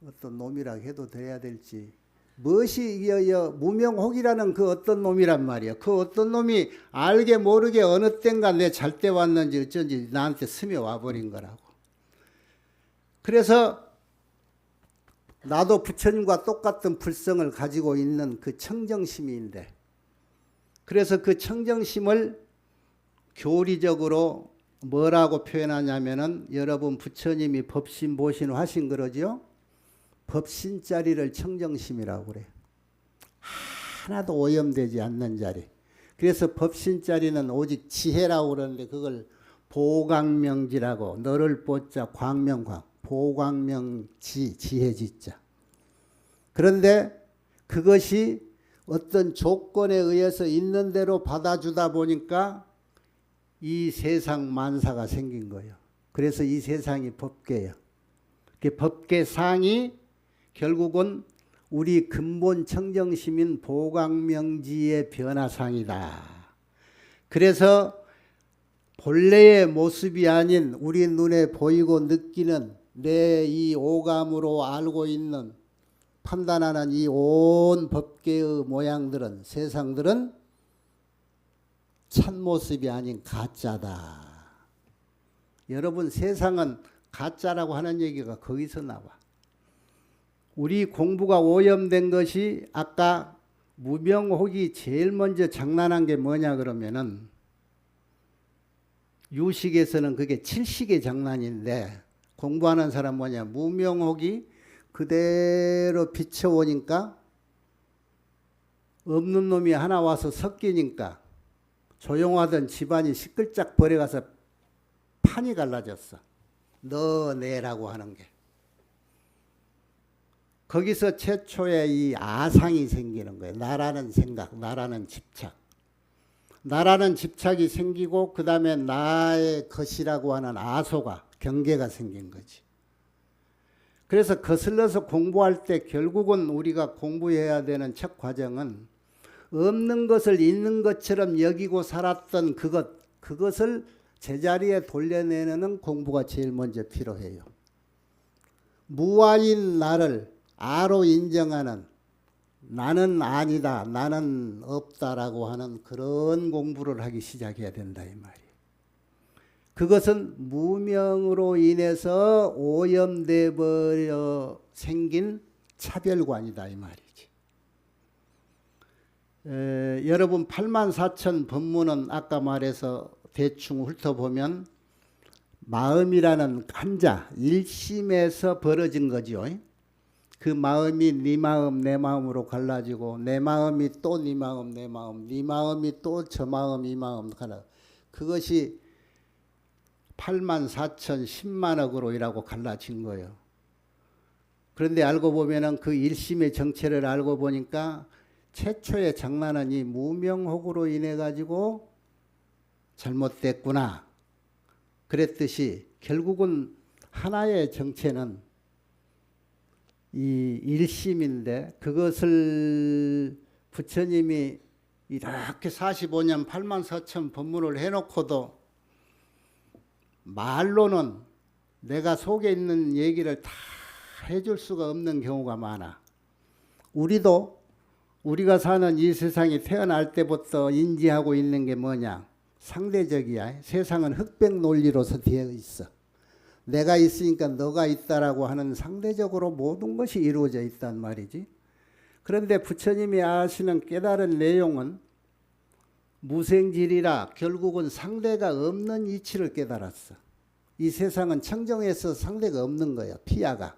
어떤 놈이라 해도 돼야 될지 무엇이 무명혹이라는 그 어떤 놈이란 말이야. 그 어떤 놈이 알게 모르게 어느 땐가 내 잘 때 왔는지 어쩐지 나한테 스며와 버린 거라고. 그래서 나도 부처님과 똑같은 불성을 가지고 있는 그 청정심인데 그래서 그 청정심을 교리적으로 뭐라고 표현하냐면은 여러분 부처님이 법신 보신 화신 그러죠? 법신자리를 청정심이라고 그래. 하나도 오염되지 않는 자리. 그래서 법신자리는 오직 지혜라고 그러는데 그걸 보광명지라고 너를 보자 광명광 보광명지 지혜지자. 그런데 그것이 어떤 조건에 의해서 있는 대로 받아주다 보니까 이 세상 만사가 생긴 거예요. 그래서 이 세상이 법계예요. 법계상이 결국은 우리 근본 청정심인 보광명지의 변화상이다. 그래서 본래의 모습이 아닌 우리 눈에 보이고 느끼는 내 이 오감으로 알고 있는 판단하는 이 온 법계의 모양들은 세상들은 참모습이 아닌 가짜다. 여러분 세상은 가짜라고 하는 얘기가 거기서 나와. 우리 공부가 오염된 것이 아까 무명혹이 제일 먼저 장난한 게 뭐냐 그러면은 유식에서는 그게 칠식의 장난인데 공부하는 사람 뭐냐 무명혹이 그대로 비춰오니까 없는 놈이 하나 와서 섞이니까 조용하던 집안이 시끌짝 버려가서 판이 갈라졌어. 너 내라고 하는 게. 거기서 최초의 이 아상이 생기는 거예요. 나라는 생각, 나라는 집착. 나라는 집착이 생기고 그 다음에 나의 것이라고 하는 아소가 경계가 생긴 거지. 그래서 거슬러서 공부할 때 결국은 우리가 공부해야 되는 첫 과정은 없는 것을 있는 것처럼 여기고 살았던 그것을 제자리에 돌려내는 공부가 제일 먼저 필요해요. 무아인 나를 아로 인정하는 나는 아니다, 나는 없다라고 하는 그런 공부를 하기 시작해야 된다 이 말이에요. 그것은 무명으로 인해서 오염돼 버려 생긴 차별관이다 이 말이지. 여러분 84,000 법문은 아까 말해서 대충 훑어보면 마음이라는 한자 일심에서 벌어진 거죠. 그 마음이 네 마음 내 마음으로 갈라지고 내 마음이 또 네 마음 내 마음 네 마음이 또 저 마음 이 마음 갈라. 그것이 8만 4천 10만억으로이라고 갈라진 거예요. 그런데 알고 보면은 그 일심의 정체를 알고 보니까 최초의 장난은 이 무명혹으로 인해 가지고 잘못됐구나. 그랬듯이 결국은 하나의 정체는 이 일심인데, 그것을 부처님이 이렇게 45년 8만 4천 법문을 해놓고도 말로는 내가 속에 있는 얘기를 다 해줄 수가 없는 경우가 많아. 우리가 사는 이 세상이 태어날 때부터 인지하고 있는 게 뭐냐? 상대적이야. 세상은 흑백 논리로서 되어 있어. 내가 있으니까 너가 있다라고 하는 상대적으로 모든 것이 이루어져 있단 말이지. 그런데 부처님이 하시는 깨달은 내용은 무생질이라 결국은 상대가 없는 이치를 깨달았어. 이 세상은 청정해서 상대가 없는 거야. 피아가.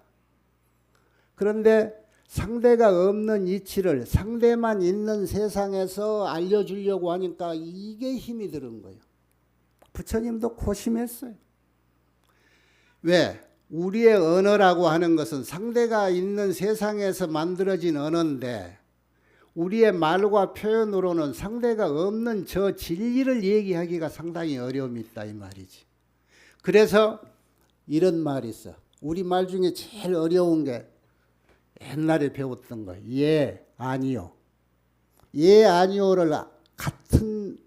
그런데 상대가 없는 이치를 상대만 있는 세상에서 알려주려고 하니까 이게 힘이 드는 거예요. 부처님도 고심했어요. 왜? 우리의 언어라고 하는 것은 상대가 있는 세상에서 만들어진 언어인데, 우리의 말과 표현으로는 상대가 없는 저 진리를 얘기하기가 상당히 어려움이 있다 이 말이지. 그래서 이런 말이 있어. 우리 말 중에 제일 어려운 게 옛날에 배웠던 거. 예, 아니요. 예, 아니요를 같은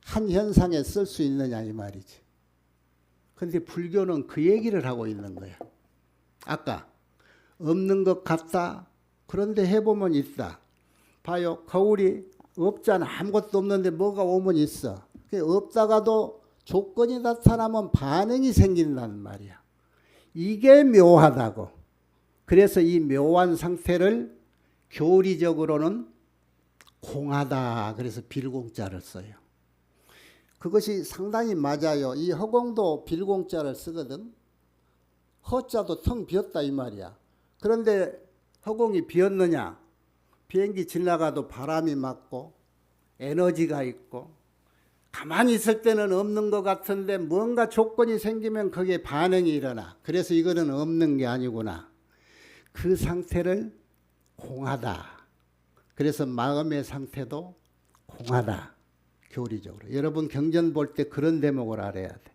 한 현상에 쓸 수 있느냐 이 말이지. 그런데 불교는 그 얘기를 하고 있는 거야. 아까 없는 것 같다. 그런데 해보면 있다. 봐요. 거울이 없잖아. 아무것도 없는데 뭐가 오면 있어. 없다가도 조건이 나타나면 반응이 생긴다는 말이야. 이게 묘하다고. 그래서 이 묘한 상태를 교리적으로는 공하다. 그래서 빌공자를 써요. 그것이 상당히 맞아요. 이 허공도 빌공자를 쓰거든. 허자도 텅 비었다 이 말이야. 그런데 허공이 비었느냐? 비행기 지나가도 바람이 맞고 에너지가 있고, 가만히 있을 때는 없는 것 같은데 뭔가 조건이 생기면 거기에 반응이 일어나. 그래서 이거는 없는 게 아니구나. 그 상태를 공하다. 그래서 마음의 상태도 공하다. 교리적으로. 여러분 경전 볼 때 그런 대목을 알아야 돼.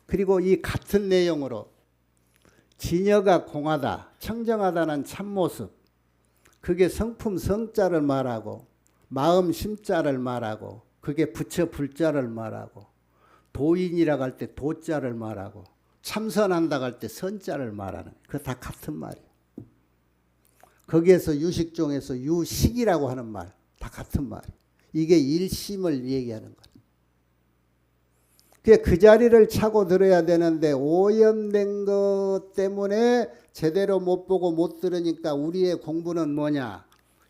그리고 이 같은 내용으로 진여가 공하다, 청정하다는 참모습, 그게 성품 성자를 말하고 마음 심자를 말하고, 그게 부처 불자를 말하고, 도인이라고 할 때 도자를 말하고, 참선한다고 할 때 선자를 말하는, 그거 다 같은 말이에요. 거기에서 유식종에서 유식이라고 하는 말, 다 같은 말이에요. 이게 일심을 얘기하는 거예요. 그 자리를 차고 들어야 되는데 오염된 것 때문에 제대로 못 보고 못 들으니까 우리의 공부는 뭐냐?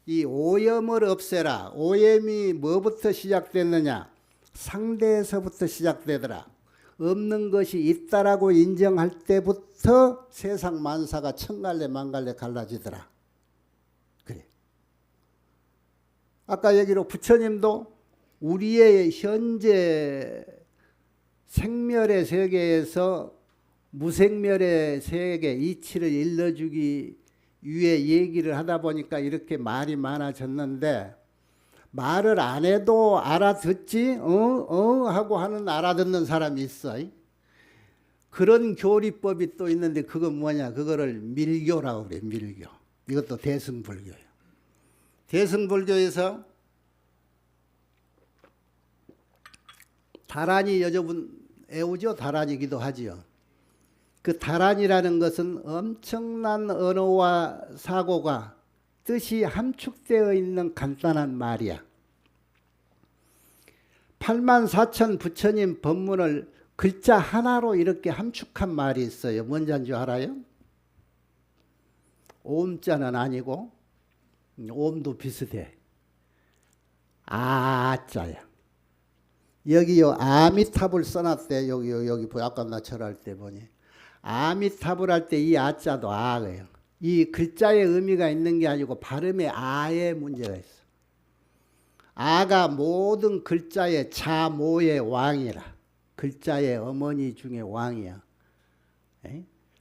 이 오염을 없애라. 오염이 뭐부터 시작됐느냐? 상대에서부터 시작되더라. 없는 것이 있다라고 인정할 때부터 세상 만사가 천갈래 만갈래 갈라지더라. 그래. 아까 얘기로 부처님도 우리의 현재 생멸의 세계에서 무생멸의 세계 이치를 일러주기 위해 얘기를 하다 보니까 이렇게 말이 많아졌는데, 말을 안 해도 알아듣지 하고 하는 알아듣는 사람이 있어. 그런 교리법이 또 있는데 그건 뭐냐? 그거를 밀교라고 그래. 밀교. 이것도 대승불교예요. 대승불교에서 다란이 여러분 애우죠? 다란이기도 하지요. 그 다란이라는 것은 엄청난 언어와 사고가 뜻이 함축되어 있는 간단한 말이야. 8만 4천 부처님 법문을 글자 하나로 이렇게 함축한 말이 있어요. 뭔지 줄 알아요? 옴자는 아니고, 옴도 비슷해. 아자야. 여기요 아미탑을 써놨대. 여기 아까 나 절할 때 보니 아미탑을 할 때 이 아자도 아예요. 이 글자의 의미가 있는 게 아니고 발음에 아의 문제가 있어. 아가 모든 글자의 자모의 왕이라. 글자의 어머니 중에 왕이야.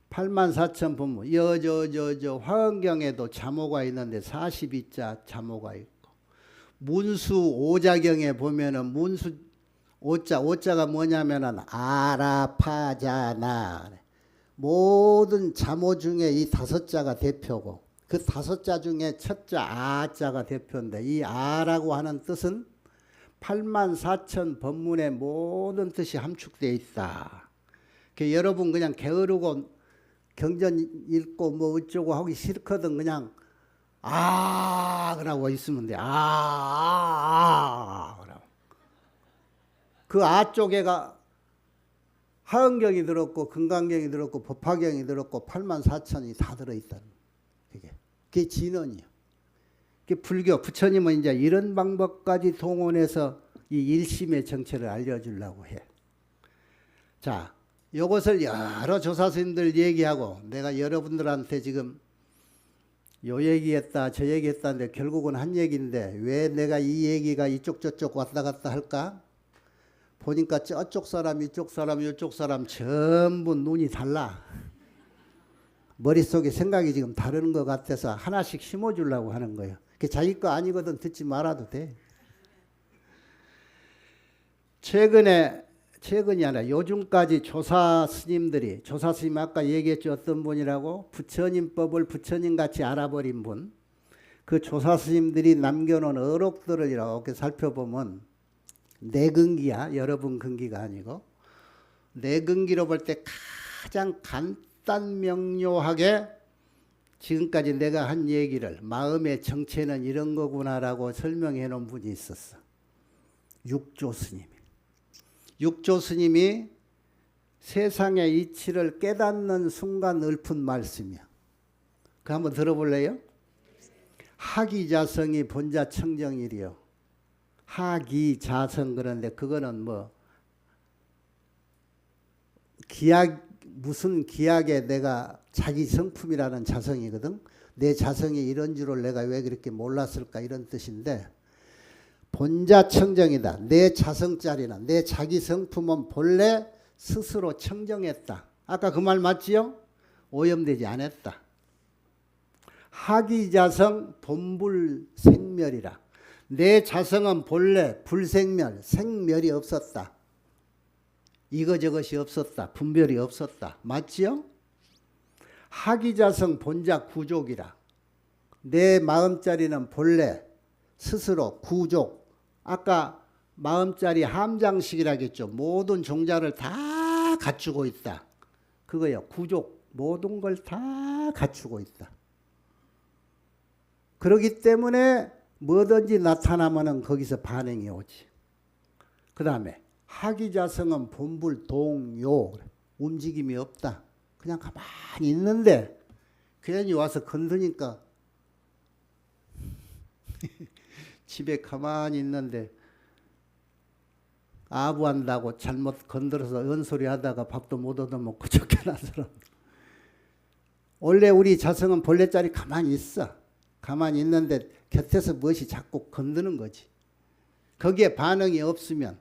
84,000법문. 저 화엄경에도 자모가 있는데 42자 자모가 있고, 문수 오자경에 보면은 문수 오자가 뭐냐면은 아라파자나, 모든 자모 중에 이 5자가 대표고, 그 5자 중에 첫자 아자가 대표인데, 이 아라고 하는 뜻은 84,000법문의 모든 뜻이 함축되어 있다. 여러분 그냥 게으르고 경전 읽고 뭐 어쩌고 하기 싫거든 그냥 그러고 있으면 돼. 그러고. 그 쪽에가 하은경이 들었고 금강경이 들었고 법화경이 들었고 84,000이 다 들어있다는 그게 진언이야. 그게 불교 부처님은 이제 이런 방법까지 동원해서 이 일심의 정체를 알려주려고 해. 자, 이것을 여러 조사스님들 얘기하고 내가 여러분들한테 지금 요 얘기했다 저 얘기했다는데 결국은 한 얘기인데 왜 내가 이 얘기가 이쪽 저쪽 왔다 갔다 할까? 보니까 저쪽 사람 이쪽 사람 이쪽 사람 전부 눈이 달라. 머릿속에 생각이 지금 다른 것 같아서 하나씩 심어주려고 하는 거예요. 자기 거 아니거든 듣지 말아도 돼. 최근이 아니라 요즘까지 조사 스님들이, 조사 스님 아까 얘기했죠. 어떤 분이라고? 부처님법을 부처님같이 알아버린 분. 그 조사 스님들이 남겨놓은 어록들을 이렇게 살펴보면 내근기야. 여러분 근기가 아니고. 내근기로 볼 때 가장 간단 명료하게 지금까지 내가 한 얘기를 마음의 정체는 이런 거구나라고 설명해 놓은 분이 있었어. 육조 스님. 육조 스님이 세상의 이치를 깨닫는 순간 읊은 말씀이야. 그거 한번 들어볼래요? 하기자성이 본자 청정일이요. 하기자성 그런데 그거는 뭐 기약 무슨 기약에 내가 자기 성품이라는 자성이거든. 내 자성이 이런 줄을 내가 왜 그렇게 몰랐을까 이런 뜻인데 본자 청정이다. 내 자성짜리나 내 자기 성품은 본래 스스로 청정했다. 아까 그 말 맞지요? 오염되지 않았다. 하기자성 본불생멸이라. 내 자성은 본래 불생멸, 생멸이 없었다. 이거저것이 없었다. 분별이 없었다. 맞지요? 하기자성 본자 구족이라. 내 마음자리는 본래 스스로 구족. 아까 마음자리 함장식이라겠죠. 모든 종자를 다 갖추고 있다. 그거요. 구족. 모든 걸 다 갖추고 있다. 그렇기 때문에 뭐든지 나타나면은 거기서 반응이 오지. 그 다음에 하기자성은 본불동요. 움직임이 없다. 그냥 가만히 있는데 괜히 와서 건드니까 집에 가만히 있는데 아부한다고 잘못 건드려서 은소리 하다가 밥도 못 얻어먹고 쫓겨난 사람. 원래 우리 자성은 본래 자리 가만히 있어. 가만히 있는데 곁에서 무엇이 자꾸 건드는 거지. 거기에 반응이 없으면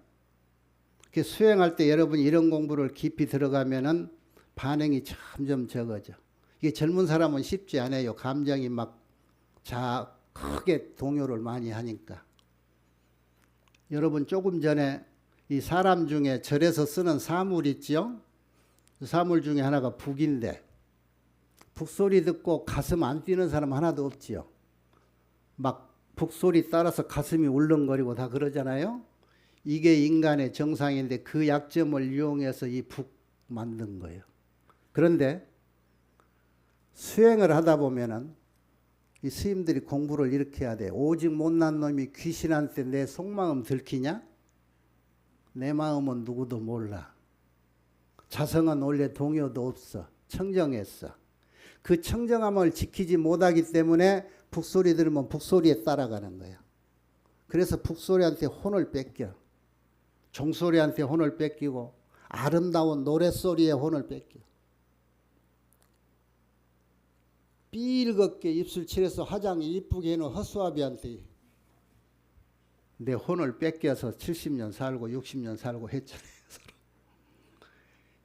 수행할 때 여러분이 이런 공부를 깊이 들어가면은 반응이 점점 적어져. 이게 젊은 사람은 쉽지 않아요. 감정이 막 크게 동요를 많이 하니까. 여러분 조금 전에 이 사람 중에 절에서 쓰는 사물 있지요? 사물 중에 하나가 북인데 북소리 듣고 가슴 안 뛰는 사람 하나도 없지요. 막 북소리 따라서 가슴이 울렁거리고 다 그러잖아요. 이게 인간의 정상인데 그 약점을 이용해서 이 북 만든 거예요. 그런데 수행을 하다 보면은 이 스님들이 공부를 이렇게 해야 돼. 오직 못난 놈이 귀신한테 내 속마음 들키냐? 내 마음은 누구도 몰라. 자성은 원래 동요도 없어. 청정했어. 그 청정함을 지키지 못하기 때문에 북소리 들으면 북소리에 따라가는 거야. 그래서 북소리한테 혼을 뺏겨. 종소리한테 혼을 뺏기고 아름다운 노랫소리에 혼을 뺏겨. 삐일겁게 입술 칠해서 화장이 이쁘게 해놓은 허수아비한테 내 혼을 뺏겨서 70년 살고 60년 살고 했잖아요.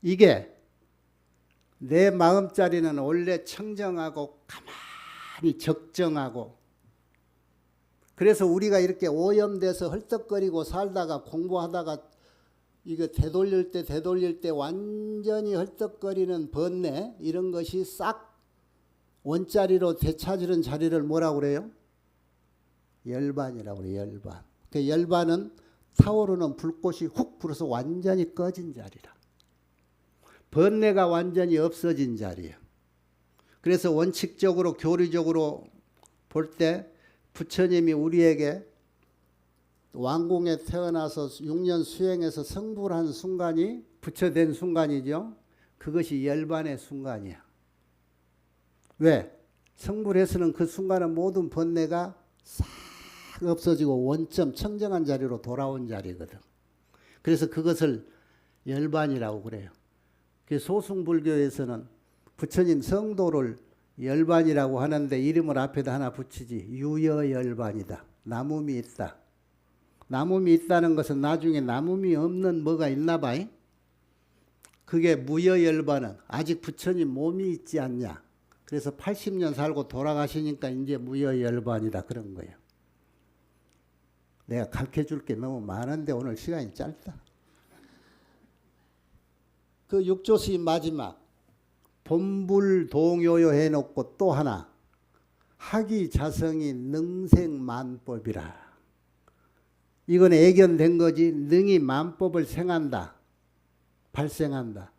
이게 내 마음자리는 원래 청정하고 가만히 적정하고, 그래서 우리가 이렇게 오염돼서 헐떡거리고 살다가 공부하다가 이거 되돌릴 때 완전히 헐떡거리는 번뇌 이런 것이 싹 원자리로 되찾으는 자리를 뭐라고 그래요? 열반이라고 그래요. 열반. 그 열반은 타오르는 불꽃이 훅 불어서 완전히 꺼진 자리라. 번뇌가 완전히 없어진 자리예요. 그래서 원칙적으로 교리적으로 볼 때 부처님이 우리에게 왕궁에 태어나서 6년 수행해서 성불한 순간이 부처된 순간이죠. 그것이 열반의 순간이야. 왜? 성불해서는 그 순간은 모든 번뇌가 싹 없어지고 원점 청정한 자리로 돌아온 자리거든. 그래서 그것을 열반이라고 그래요. 소승불교에서는 부처님 성도를 열반이라고 하는데 이름을 앞에다 하나 붙이지. 유여열반이다. 남음이 있다. 남음이 있다는 것은 나중에 남음이 없는 뭐가 있나 봐. 그게 무여열반은 아직 부처님 몸이 있지 않냐. 그래서 80년 살고 돌아가시니까 이제 무여열반이다 그런 거예요. 내가 가르쳐줄 게 너무 많은데 오늘 시간이 짧다. 그 육조수의 마지막 본불동요요 해놓고 또 하나 학이자성이 능생만법이라. 이건 애견된 거지. 능이 만법을 생한다. 발생한다.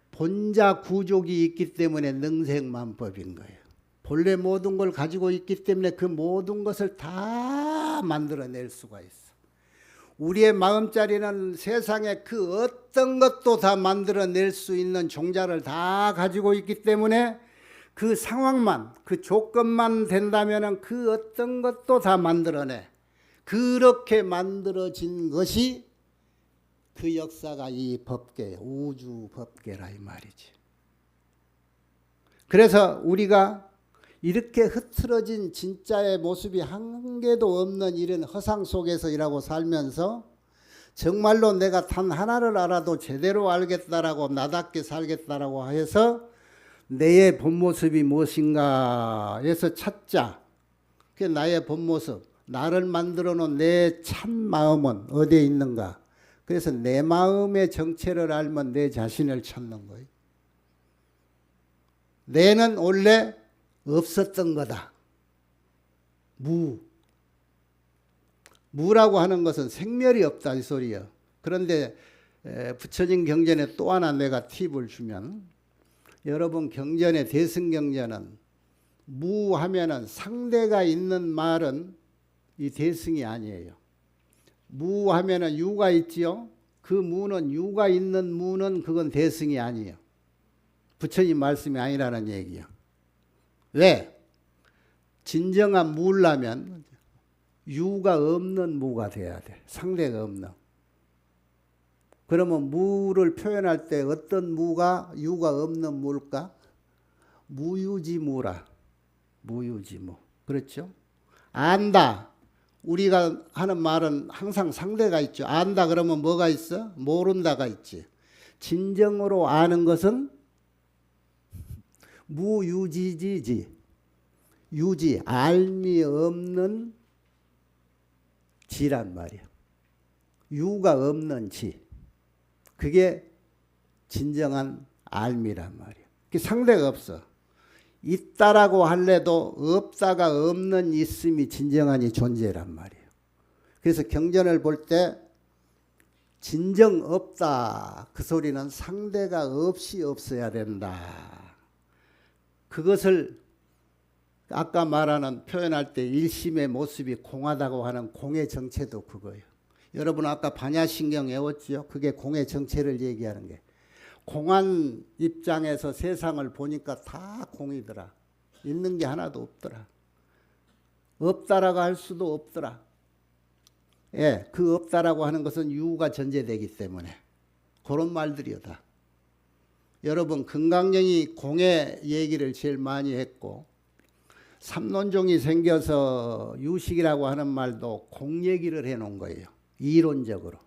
본자 구족이 있기 때문에 능생만법인 거예요. 본래 모든 걸 가지고 있기 때문에 그 모든 것을 다 만들어낼 수가 있어. 우리의 마음자리는 세상에 그 어떤 것도 다 만들어낼 수 있는 종자를 다 가지고 있기 때문에 그 상황만, 그 조건만 된다면 그 어떤 것도 다 만들어내. 그렇게 만들어진 것이 그 역사가 이 법계, 우주 법계라 이 말이지. 그래서 우리가 이렇게 흐트러진 진짜의 모습이 한 개도 없는 이런 허상 속에서 일하고 살면서 정말로 내가 단 하나를 알아도 제대로 알겠다라고 나답게 살겠다라고 해서 내의 본 모습이 무엇인가 해서 찾자. 그게 나의 본 모습. 나를 만들어 놓은 내 참 마음은 어디에 있는가. 그래서 내 마음의 정체를 알면 내 자신을 찾는 거예요. 내는 원래 없었던 거다. 무라고 하는 것은 생멸이 없다 이 소리예요. 그런데 부처님 경전에 또 하나 내가 팁을 주면, 여러분 경전의 대승경전은 무하면은 상대가 있는 말은 이 대승이 아니에요. 무하면은 유가 있지요. 그 무는 유가 있는 무는 그건 대승이 아니에요. 부처님 말씀이 아니라는 얘기예요. 왜? 진정한 무라면 유가 없는 무가 돼야 돼. 상대가 없는. 그러면 무를 표현할 때 어떤 무가 유가 없는 무일까? 무유지무라. 무유지무. 그렇죠? 안다. 우리가 하는 말은 항상 상대가 있죠. 안다 그러면 뭐가 있어? 모른다가 있지. 진정으로 아는 것은 무유지지지. 유지, 알미 없는 지란 말이야. 유가 없는 지. 그게 진정한 알미란 말이야. 그게 상대가 없어. 있다라고 할래도 없다가 없는 있음이 진정한 이 존재란 말이에요. 그래서 경전을 볼 때 진정 없다. 그 소리는 상대가 없이 없어야 된다. 그것을 아까 말하는 표현할 때 일심의 모습이 공하다고 하는 공의 정체도 그거예요. 여러분 아까 반야신경 외웠지요? 그게 공의 정체를 얘기하는 게. 공한 입장에서 세상을 보니까 다 공이더라. 있는 게 하나도 없더라. 없다라고 할 수도 없더라. 예, 그 없다라고 하는 것은 유가 전제되기 때문에 그런 말들이요 다. 여러분 금강경이 공의 얘기를 제일 많이 했고, 삼론종이 생겨서 유식이라고 하는 말도 공 얘기를 해놓은 거예요. 이론적으로.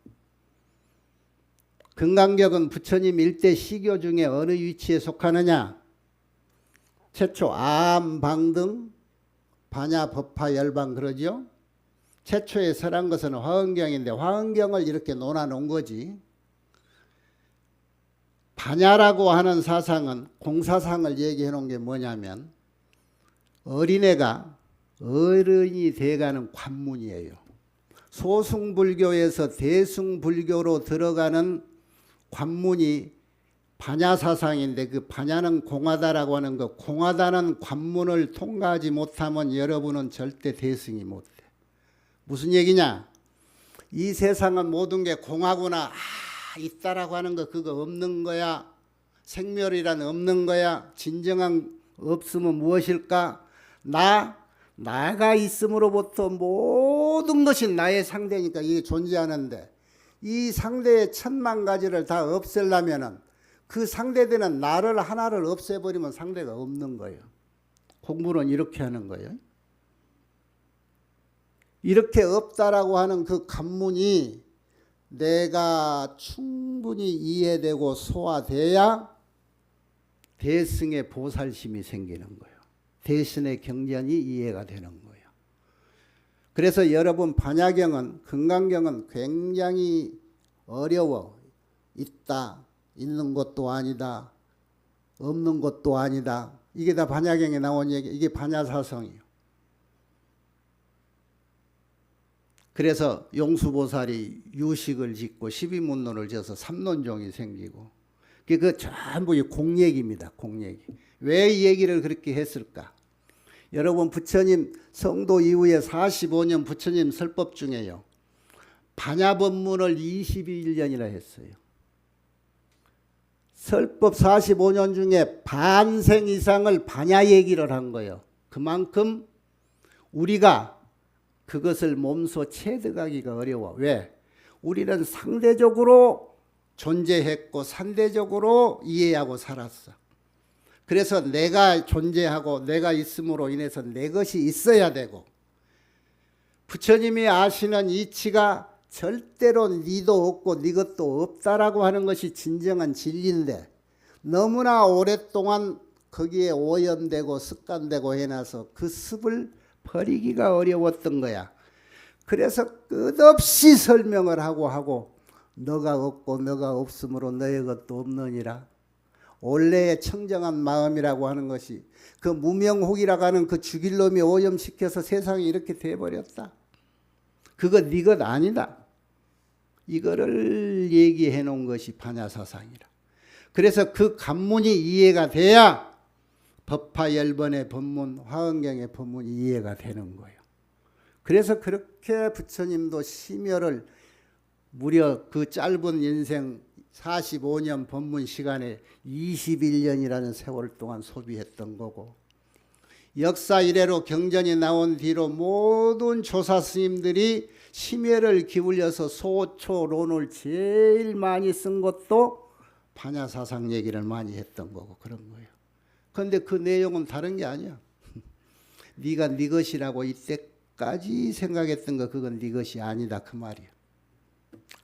금강경은 부처님 일대 시교 중에 어느 위치에 속하느냐? 최초 암방등 반야 법화 열방 그러죠. 최초에 설한 것은 화엄경인데 화엄경을 이렇게 논아놓은 거지. 반야라고 하는 사상은 공사상을 얘기해 놓은 게 뭐냐면 어린애가 어른이 돼가는 관문이에요. 소승불교에서 대승불교로 들어가는 관문이 반야사상인데 그 반야는 공하다라고 하는 거, 공하다는 관문을 통과하지 못하면 여러분은 절대 대승이 못돼. 무슨 얘기냐? 이 세상은 모든 게 공하구나. 있다라고 하는 거 그거 없는 거야. 생멸이란 없는 거야. 진정한 없음은 무엇일까? 나가 있음으로부터 모든 것이 나의 상대니까 이게 존재하는데 이 상대의 천만 가지를 다 없애려면은 그 상대되는 나를 하나를 없애버리면 상대가 없는 거예요. 공부는 이렇게 하는 거예요. 이렇게 없다라고 하는 그 관문이 내가 충분히 이해되고 소화돼야 대승의 보살심이 생기는 거예요. 대신의 경전이 이해가 되는 거예요. 그래서 여러분 반야경은 금강경은 굉장히 어려워. 있다, 있는 것도 아니다, 없는 것도 아니다. 이게 다 반야경에 나온 얘기. 이게 반야사성이에요. 그래서 용수보살이 유식을 짓고 12문론을 지어서 삼론종이 생기고 그 전부 공얘기입니다. 공얘기. 왜 이 얘기를 그렇게 했을까? 여러분 부처님 성도 이후에 45년 부처님 설법 중에요. 반야법문을 21년이나 했어요. 설법 45년 중에 반생 이상을 반야 얘기를 한 거예요. 그만큼 우리가 그것을 몸소 체득하기가 어려워. 왜? 우리는 상대적으로 존재했고 상대적으로 이해하고 살았어. 그래서 내가 존재하고 내가 있음으로 인해서 내 것이 있어야 되고 부처님이 아시는 이치가 절대로 니도 없고 니 것도 없다라고 하는 것이 진정한 진리인데 너무나 오랫동안 거기에 오염되고 습관되고 해놔서 그 습을 버리기가 어려웠던 거야. 그래서 끝없이 설명을 하고 너가 없고 너가 없으므로 너의 것도 없느니라. 원래의 청정한 마음이라고 하는 것이 그 무명혹이라고 하는 그 죽일 놈이 오염시켜서 세상이 이렇게 돼버렸다. 그거 네 것 아니다. 이거를 얘기해 놓은 것이 반야사상이라. 그래서 그 관문이 이해가 돼야 법화열번의 법문, 화엄경의 법문이 이해가 되는 거예요. 그래서 그렇게 부처님도 심혈을 무려 그 짧은 인생 45년 법문 시간에 21년이라는 세월 동안 소비했던 거고 역사 이래로 경전이 나온 뒤로 모든 조사 스님들이 심혈을 기울여서 소초론을 제일 많이 쓴 것도 반야사상 얘기를 많이 했던 거고 그런 거예요. 그런데 그 내용은 다른 게 아니야. 네가 네 것이라고 이때까지 생각했던 거 그건 네 것이 아니다 그 말이야.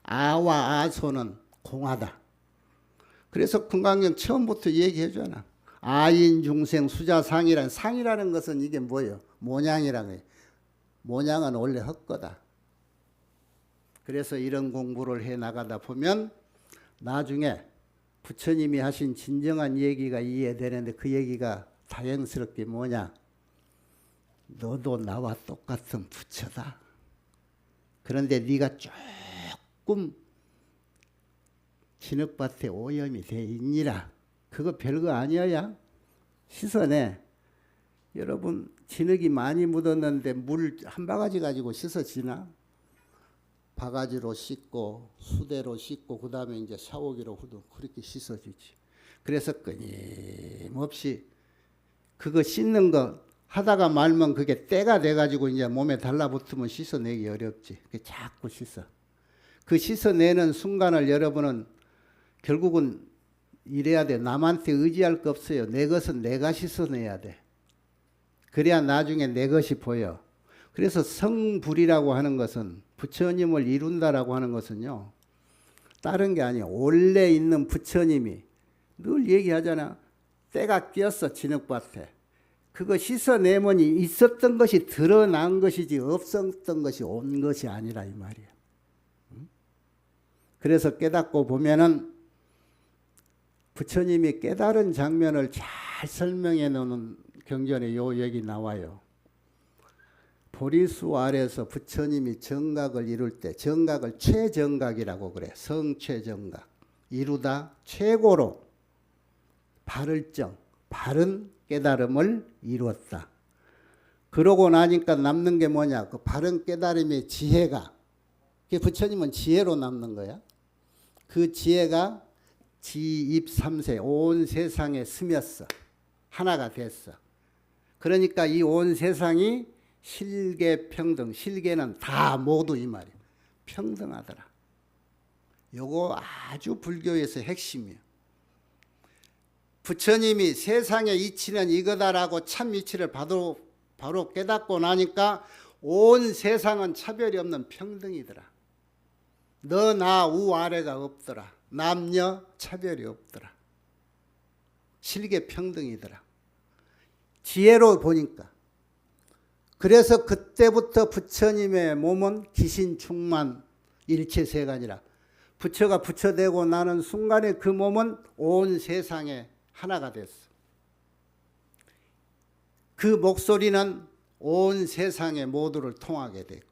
아와 아소는 공하다. 그래서 금강경 처음부터 얘기해주잖아. 아인 중생 수자상이란 상이라는 것은 이게 뭐예요? 모양이라는 거예요. 모양은 원래 헛거다. 그래서 이런 공부를 해 나가다 보면 나중에 부처님이 하신 진정한 얘기가 이해되는데 그 얘기가 다행스럽게 뭐냐? 너도 나와 똑같은 부처다. 그런데 네가 조금 진흙밭에 오염이 돼 있니라. 그거 별거 아니어야 씻어내. 여러분 진흙이 많이 묻었는데 물 한 바가지 가지고 씻어지나? 바가지로 씻고 수대로 씻고 그 다음에 이제 샤워기로 후도 그렇게 씻어지지. 그래서 끊임없이 그거 씻는 거 하다가 말면 그게 때가 돼가지고 이제 몸에 달라붙으면 씻어내기 어렵지. 자꾸 씻어. 그 씻어내는 순간을 여러분은 결국은 이래야 돼. 남한테 의지할 거 없어요. 내 것은 내가 씻어내야 돼. 그래야 나중에 내 것이 보여. 그래서 성불이라고 하는 것은 부처님을 이룬다라고 하는 것은요. 다른 게 아니야. 원래 있는 부처님이 늘 얘기하잖아. 때가 끼었어 진흙밭에. 그거 씻어내면 있었던 것이 드러난 것이지 없었던 것이 온 것이 아니라 이 말이야. 그래서 깨닫고 보면은 부처님이 깨달은 장면을 잘 설명해 놓은 경전에 요 얘기 나와요. 보리수 아래서 부처님이 정각을 이룰 때 정각을 최정각이라고 그래. 성최정각. 이루다 최고로 바를정, 바른 깨달음을 이루었다. 그러고 나니까 남는 게 뭐냐? 그 바른 깨달음의 지혜가, 부처님은 지혜로 남는 거야. 그 지혜가 지입삼세 온 세상에 스몄어. 하나가 됐어. 그러니까 이 온 세상이 실계평등, 실계는 다 모두 이 말이야. 평등하더라. 요거 아주 불교에서 핵심이야. 부처님이 세상의 이치는 이거다라고 참 이치를 바로 깨닫고 나니까 온 세상은 차별이 없는 평등이더라. 너, 나, 우, 아래가 없더라. 남녀 차별이 없더라. 실계 평등이더라. 지혜로 보니까. 그래서 그때부터 부처님의 몸은 기신충만 일체세간이라. 부처가 부처되고 나는 순간에 그 몸은 온 세상에 하나가 됐어. 그 목소리는 온 세상의 모두를 통하게 됐고,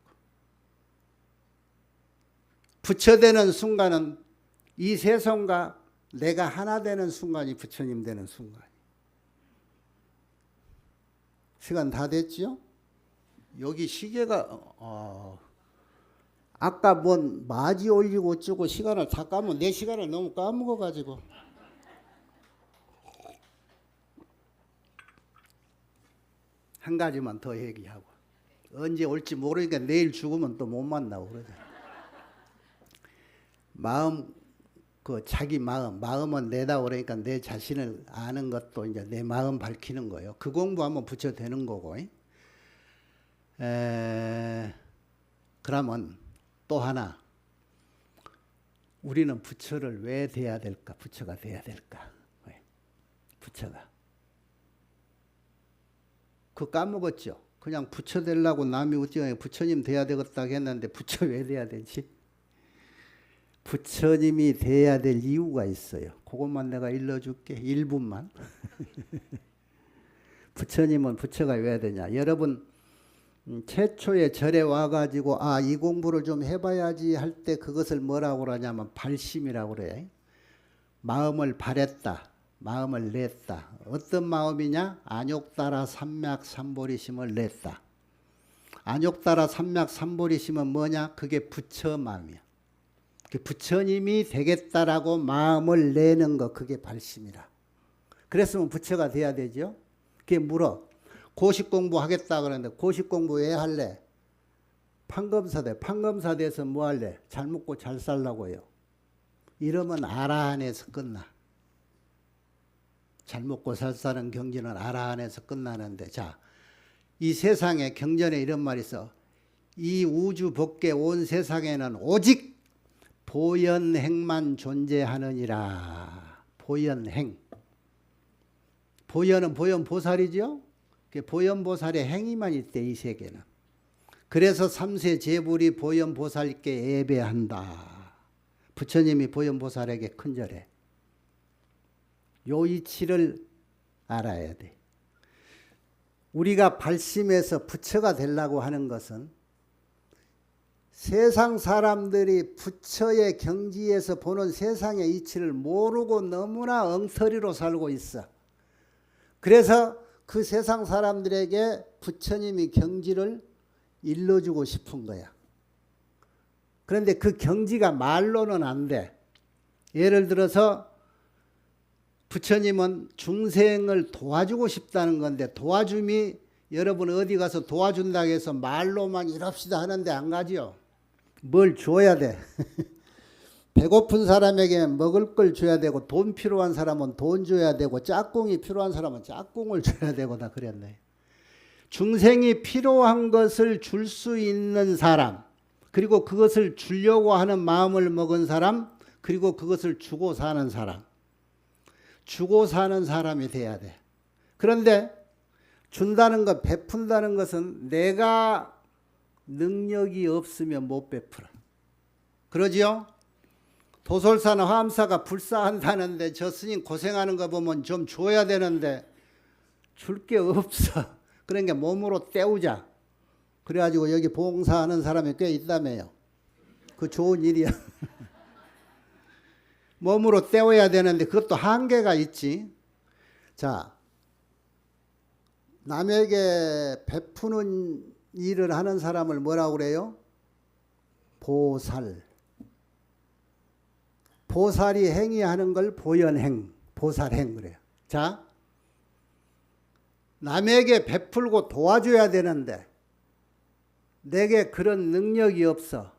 부처되는 순간은 이 세상과 내가 하나 되는 순간이 부처님 되는 순간. 시간 다 됐지요? 여기 시계가 아까 뭔 마지 올리고 어쩌고 시간을 다 까먹어. 내 시간을 너무 까먹어가지고. 한 가지만 더 얘기하고. 언제 올지 모르니까 내일 죽으면 또 못 만나고 그러잖아. 마음, 자기 마음은 내다 그러니까 내 자신을 아는 것도 이제 내 마음 밝히는 거예요. 그 공부하면 부처 되는 거고. 그러면 또 하나, 우리는 부처를 왜 돼야 될까? 부처가 돼야 될까? 왜? 부처가. 그거 까먹었죠? 그냥 부처 되려고 남이 우찌가 부처님 돼야 되겠다 했는데 부처 왜 돼야 되지? 부처님이 돼야 될 이유가 있어요. 그것만 내가 일러줄게. 1분만. 부처님은 부처가 왜 되냐? 여러분 최초의 절에 와가지고 이 공부를 좀 해봐야지 할 때 그것을 뭐라고 그러냐면 발심이라고 그래. 마음을 바랬다. 마음을 냈다. 어떤 마음이냐? 안욕따라 삼맥삼보리심을 냈다. 안욕따라 삼맥삼보리심은 뭐냐? 그게 부처 마음이야. 부처님이 되겠다라고 마음을 내는 거, 그게 발심이라. 그랬으면 부처가 돼야 되죠. 그게 물어. 고식 공부하겠다 그러는데 고식 공부 왜 할래? 판검사 돼. 판검사 돼서 뭐 할래? 잘 먹고 잘 살라고요. 이러면 아라한에서 끝나. 잘 먹고 잘 사는 경지는 아라한에서 끝나는데, 자, 이 세상에 경전에 이런 말이 있어. 이 우주 법계 온 세상에는 오직 보현행만 존재하느니라. 보현행. 보현은 보현보살이죠. 보현보살의 행위만 있대, 이 세계는. 그래서 삼세 제불이 보현보살께 예배한다. 부처님이 보현보살에게 큰절해. 요 이치를 알아야 돼. 우리가 발심해서 부처가 되려고 하는 것은 세상 사람들이 부처의 경지에서 보는 세상의 이치를 모르고 너무나 엉터리로 살고 있어. 그래서 그 세상 사람들에게 부처님이 경지를 일러주고 싶은 거야. 그런데 그 경지가 말로는 안 돼. 예를 들어서 부처님은 중생을 도와주고 싶다는 건데, 도와줌이 여러분 어디 가서 도와준다고 해서 말로만 이럽시다 하는데 안 가지요. 뭘 줘야 돼. 배고픈 사람에게 먹을 걸 줘야 되고, 돈 필요한 사람은 돈 줘야 되고, 짝꿍이 필요한 사람은 짝꿍을 줘야 되고 다 그랬네. 중생이 필요한 것을 줄 수 있는 사람, 그리고 그것을 주려고 하는 마음을 먹은 사람, 그리고 그것을 주고 사는 사람. 주고 사는 사람이 돼야 돼. 그런데 준다는 것, 베푼다는 것은 내가 능력이 없으면 못 베풀어. 그러지요? 도솔사나 화엄사가 불사한다는데 저 스님 고생하는 거 보면 좀 줘야 되는데 줄 게 없어. 그러니까 몸으로 때우자. 그래가지고 여기 봉사하는 사람이 꽤 있다며요. 그 좋은 일이야. 몸으로 때워야 되는데 그것도 한계가 있지. 자, 남에게 베푸는 일을 하는 사람을 뭐라고 그래요? 보살. 보살이 행위하는 걸 보현행, 보살행 그래요. 자, 남에게 베풀고 도와줘야 되는데 내게 그런 능력이 없어.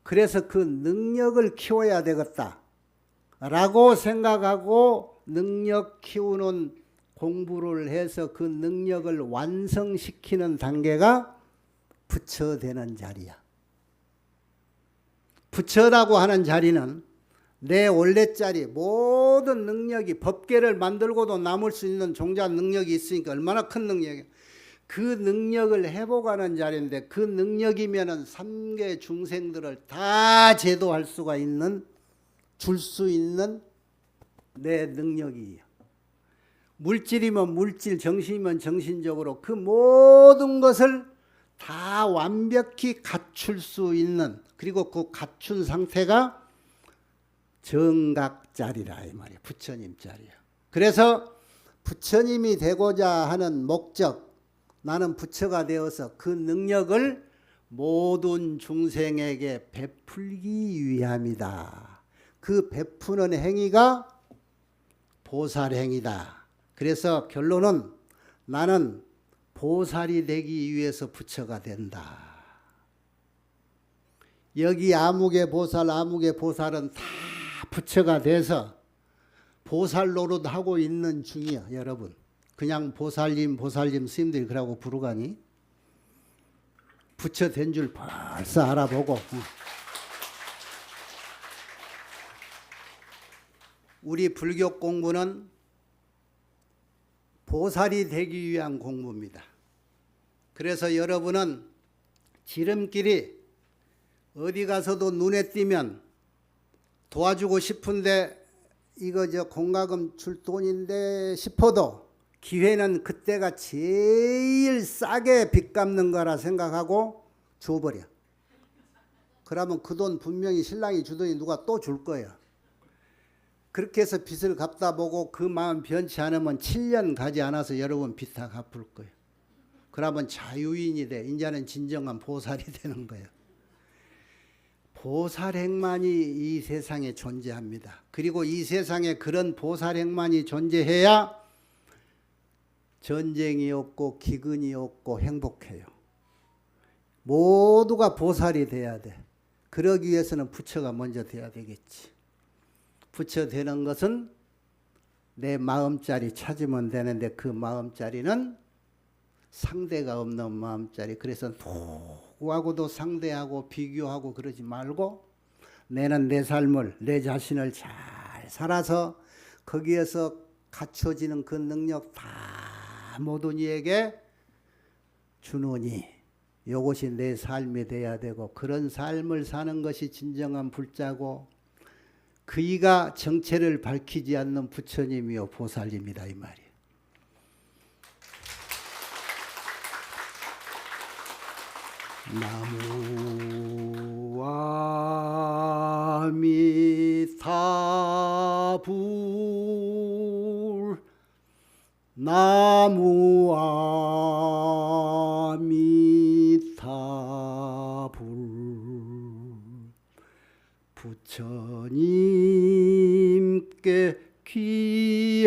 그래서 그 능력을 키워야 되겠다 라고 생각하고 능력 키우는 공부를 해서 그 능력을 완성시키는 단계가 부처되는 자리야. 부처라고 하는 자리는 내 원래 자리 모든 능력이 법계를 만들고도 남을 수 있는 종자 능력이 있으니까 얼마나 큰 능력이야. 그 능력을 회복하는 자리인데 그 능력이면은 삼계 중생들을 다 제도할 수가 있는 줄 수 있는 내 능력이에요. 물질이면 물질, 정신이면 정신적으로 그 모든 것을 다 완벽히 갖출 수 있는 그리고 그 갖춘 상태가 정각자리라 이 말이에요. 부처님 자리야. 그래서 부처님이 되고자 하는 목적 나는 부처가 되어서 그 능력을 모든 중생에게 베풀기 위함이다. 그 베푸는 행위가 보살행위다. 그래서 결론은 나는 보살이 되기 위해서 부처가 된다. 여기 아무개 보살은 다 부처가 돼서 보살 노릇하고 있는 중이야 여러분. 그냥 보살님 스님들이 그러고 부르가니 부처 된 줄 벌써 알아보고 우리 불교 공부는 보살이 되기 위한 공부입니다. 그래서 여러분은 지름길이 어디 가서도 눈에 띄면 도와주고 싶은데 이거 저 공과금 줄 돈인데 싶어도 기회는 그때가 제일 싸게 빚 갚는 거라 생각하고 줘버려. 그러면 그 돈 분명히 신랑이 주더니 누가 또 줄 거야. 그렇게 해서 빚을 갚다 보고 그 마음 변치 않으면 7년 가지 않아서 여러분 빚 다 갚을 거예요. 그러면 자유인이 돼. 이제는 진정한 보살이 되는 거예요. 보살행만이 이 세상에 존재합니다. 그리고 이 세상에 그런 보살행만이 존재해야 전쟁이 없고 기근이 없고 행복해요. 모두가 보살이 돼야 돼. 그러기 위해서는 부처가 먼저 돼야 되겠지. 부처 되는 것은 내 마음자리 찾으면 되는데 그 마음자리는 상대가 없는 마음자리. 그래서 누구하고도 상대하고 비교하고 그러지 말고 내는 내 삶을 내 자신을 잘 살아서 거기에서 갖춰지는 그 능력 다 모든 이에게 주노니 이것이 내 삶이 돼야 되고 그런 삶을 사는 것이 진정한 불자고 그이가 정체를 밝히지 않는 부처님이요 보살님이다 이 말이에요. 나무 아미타불 나무 아미타불 부처님께 귀합니다.